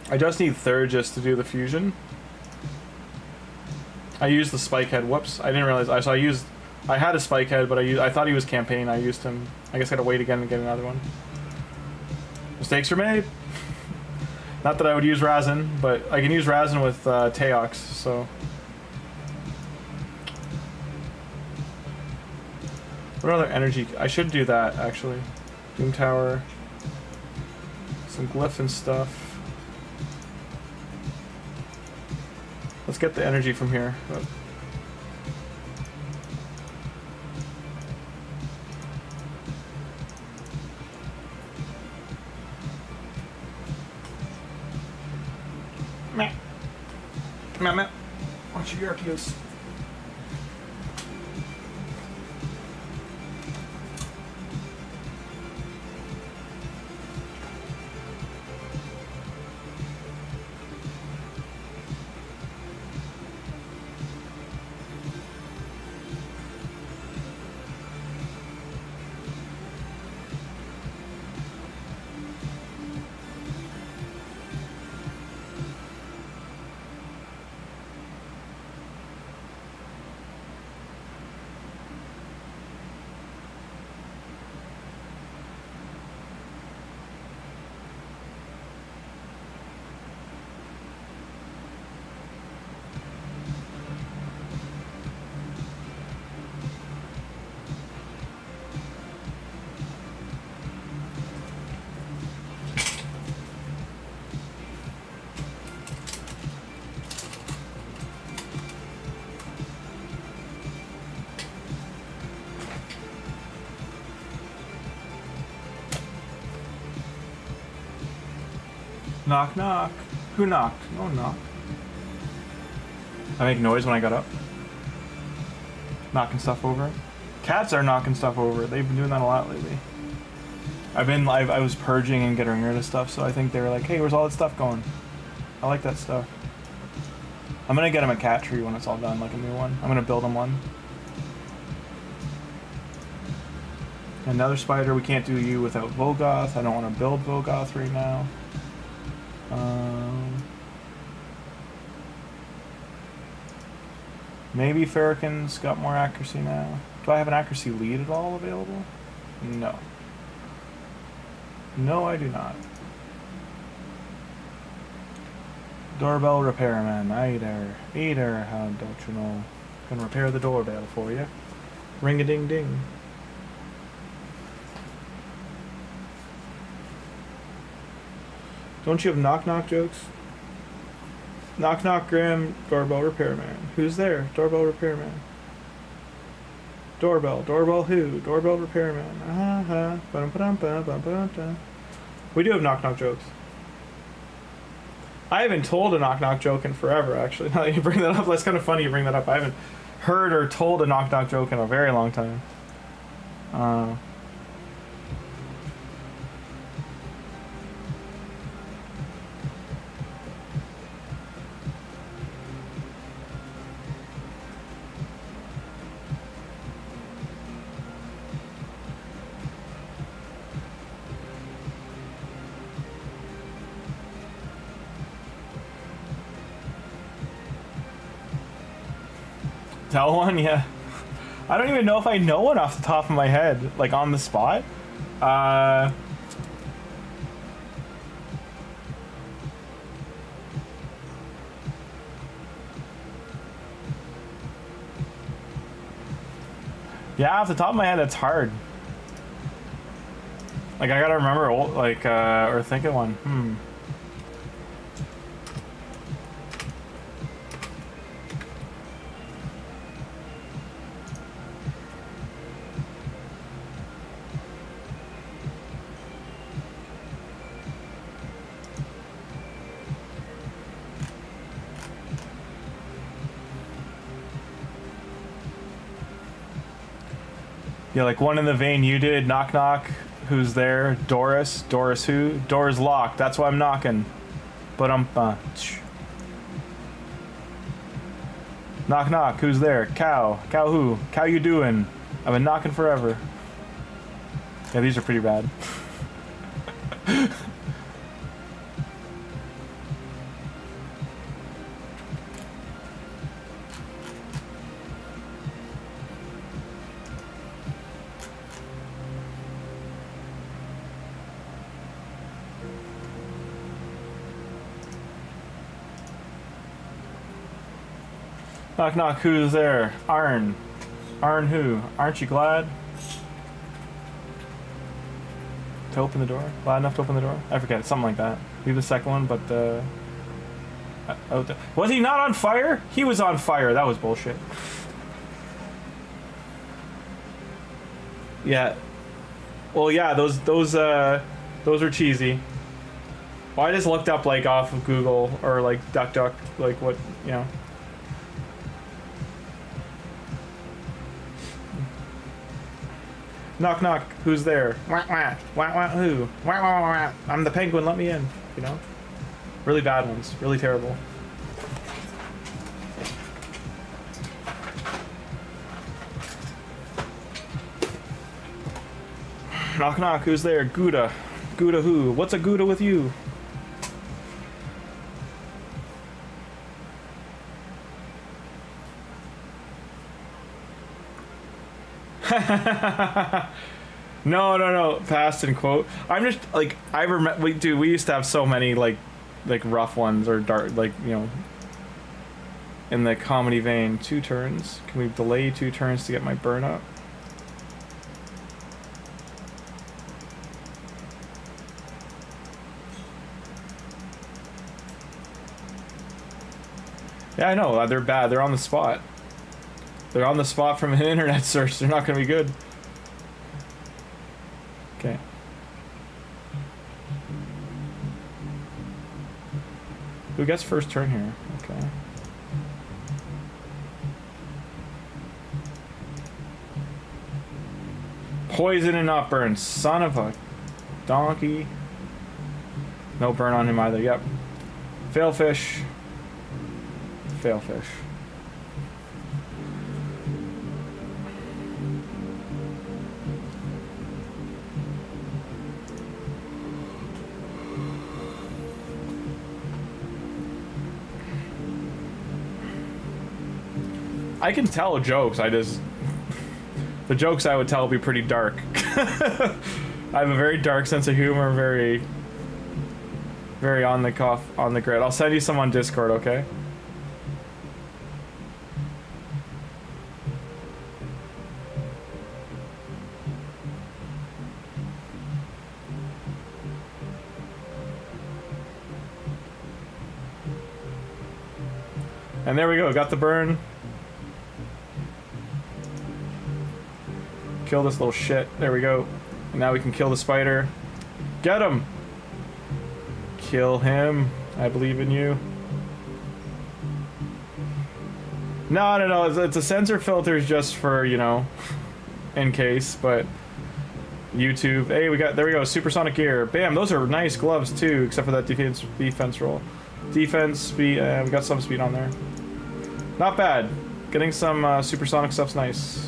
I just need Thurgis to do the fusion. I used the spike head. Whoops! I didn't realize. I had a spike head, but I thought he was campaign. I used him. I guess I gotta wait again and get another one. Mistakes were made. Not that I would use Razin, but I can use Razin with Teox. So. What other energy? I should do that actually. Doom Tower. Some glyph and stuff. Let's get the energy from here. Meh. Meh, meh. Watch your Arceus. Knock, knock. Who knocked? No one knocked. I make noise when I got up. Knocking stuff over. Cats are knocking stuff over. They've been doing that a lot lately. I was purging and getting rid of stuff, so I think they were like, hey, where's all that stuff going? I like that stuff. I'm gonna get him a cat tree when it's all done, like a new one. I'm gonna build him one. Another spider, we can't do you without Volgoth. I don't want to build Volgoth right now. Maybe Farrakhan's got more accuracy now. Do I have an accuracy lead at all available? No. No, I do not. Doorbell repairman. Aye there, how don't you know? Can repair the doorbell for you. Ring a ding ding. Don't you have knock knock jokes? Knock knock Grim, doorbell repairman. Who's there? Doorbell repairman. Doorbell who? Doorbell repairman. We do have knock knock jokes. I haven't told a knock knock joke in forever, actually. Now that you bring that up, that's kind of funny you bring that up. I haven't heard or told a knock knock joke in a very long time. Tell one, yeah. I don't even know if I know one off the top of my head, like on the spot. Yeah, off the top of my head, that's hard. Like I gotta remember, like, or think of one. Yeah, like one in the vein you did. Knock knock. Who's there? Doris. Doris who? Door's locked. That's why I'm knocking. But knock knock. Who's there? Cow. Cow who? Cow you doing? I've been knocking forever. Yeah, these are pretty bad. Knock knock, who's there? Arn. Arn who? Aren't you glad? To open the door? Glad enough to open the door? I forget, something like that. Leave the second one, but was he not on fire? He was on fire, that was bullshit. Yeah. Well, yeah, those are cheesy. Well, I just looked up, like, off of Google, or, like, DuckDuck, like, what, you know. Knock knock, who's there? Wah wah, wah wah who? Wah wah wah wah. I'm the penguin, let me in, you know? Really bad ones, really terrible. Knock knock, who's there? Gouda. Gouda who? What's a Gouda with you? No. Past and quote. I'm just like I remember. We used to have so many like rough ones or dark, like, you know, in the comedy vein. 2 turns. Can we delay 2 turns to get my burn up? Yeah, I know. They're bad. They're on the spot. They're on the spot from an internet search. They're not going to be good. Okay. Who gets first turn here? Okay. Poison and not burn. Son of a Donkey. No burn on him either. Yep. Fail fish. Fail fish. I can tell jokes, I just... The jokes I would tell would be pretty dark. I have a very dark sense of humor, very on the cuff, on the grid. I'll send you some on Discord, okay? And there we go, got the burn. Kill this little shit. There we go. And now we can kill the spider. Get him! Kill him. I believe in you. No. It's a sensor filter just for, you know, in case, but YouTube. Hey, there we go. Supersonic gear. Bam, those are nice gloves too, except for that defense roll. Defense, speed, we got some speed on there. Not bad. Getting some supersonic stuff's nice.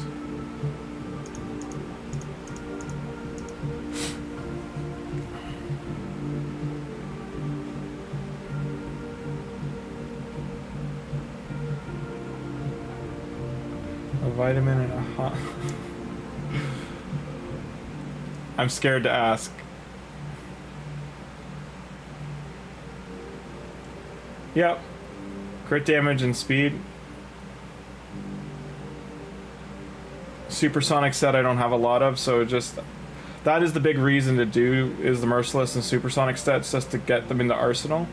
A vitamin and a hot... I'm scared to ask. Yep. Crit damage and speed. Supersonic set I don't have a lot of, so just... That is the big reason to do, is the Merciless and Supersonic sets, just to get them into Arsenal.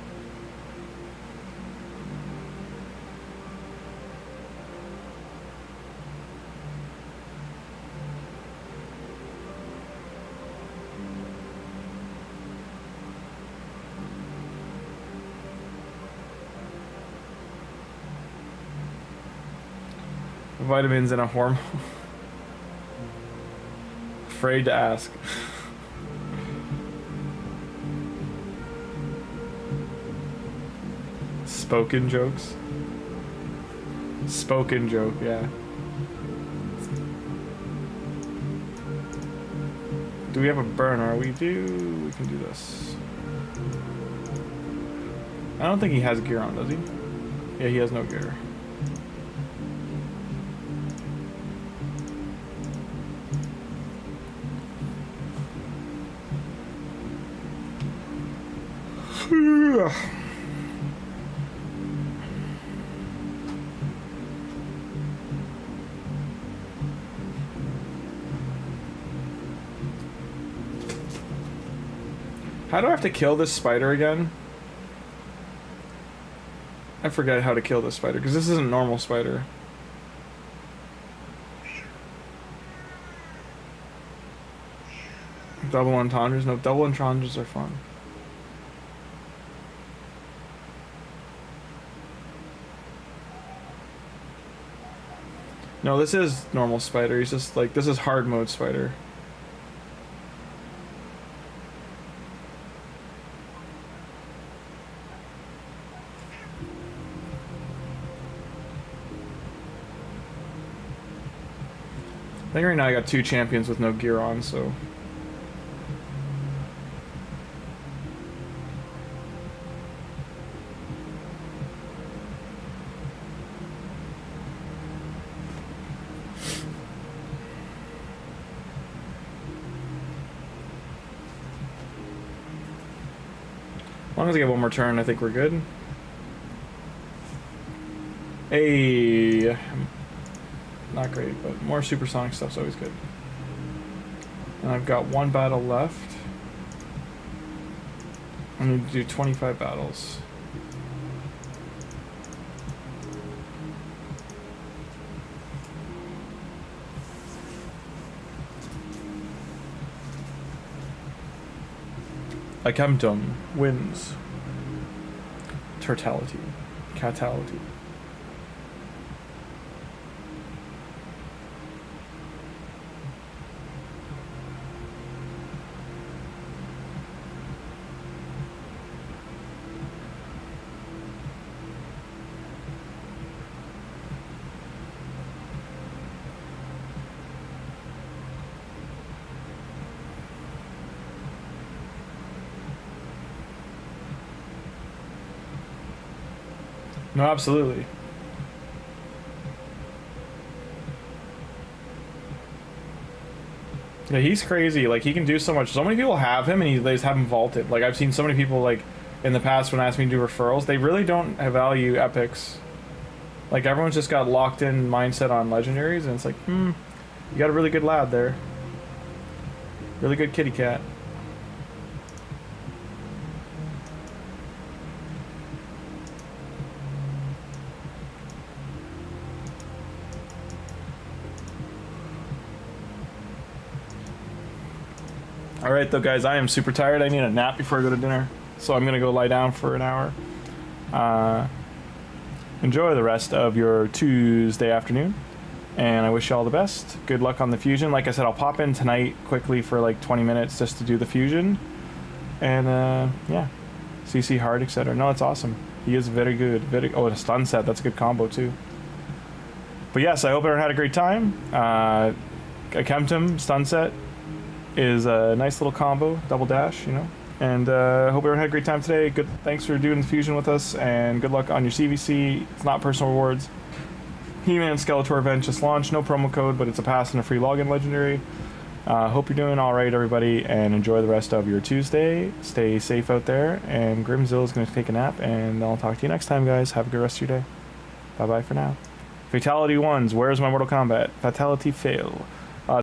Vitamins and a hormone. Afraid to ask. Spoken jokes. Spoken joke, yeah. Do we have a burner? We do. We can do this. I don't think he has gear on, does he? Yeah, he has no gear. How do I have to kill this spider again? I forget how to kill this spider, because this isn't a normal spider. Double entendres? No, double entendres are fun. No, this is normal spider. He's just like, this is hard mode spider. I think right now I got 2 champions with no gear on, so... As long as I get one more turn, I think we're good. Hey, not great, but more supersonic stuff's always good. And I've got 1 battle left. I need to do 25 battles. Agamdom wins. Turtality. Catality. No, absolutely. Yeah, he's crazy. Like, he can do so much. So many people have him, and they just have him vaulted. Like, I've seen so many people, like, in the past when asked me to do referrals, they really don't value epics. Like, everyone's just got locked in mindset on legendaries, and it's like, you got a really good lad there. Really good kitty cat. Alright though, guys, I am super tired. I need a nap before I go to dinner. So I'm gonna go lie down for an hour. Enjoy the rest of your Tuesday afternoon. And I wish you all the best. Good luck on the fusion. Like I said, I'll pop in tonight quickly for like 20 minutes just to do the fusion. And yeah, CC hard, etc. No, it's awesome. He is very good. Oh, and a stun set. That's a good combo too. But yes, I hope everyone had a great time. A Chemtum stun set is a nice little combo, double dash, you know. And I hope everyone had a great time today. Good, thanks for doing the fusion with us, and good luck on your CVC. It's not personal rewards. He-Man Skeletor event just launched, no promo code, but it's a pass and a free login legendary. Hope you're doing all right, everybody, and enjoy the rest of your Tuesday. Stay safe out there, and Grimmzilla is going to take a nap, and I'll talk to you next time, guys. Have a good rest of your day. Bye-bye for now. Fatality 1s, where's my Mortal Kombat? Fatality fail.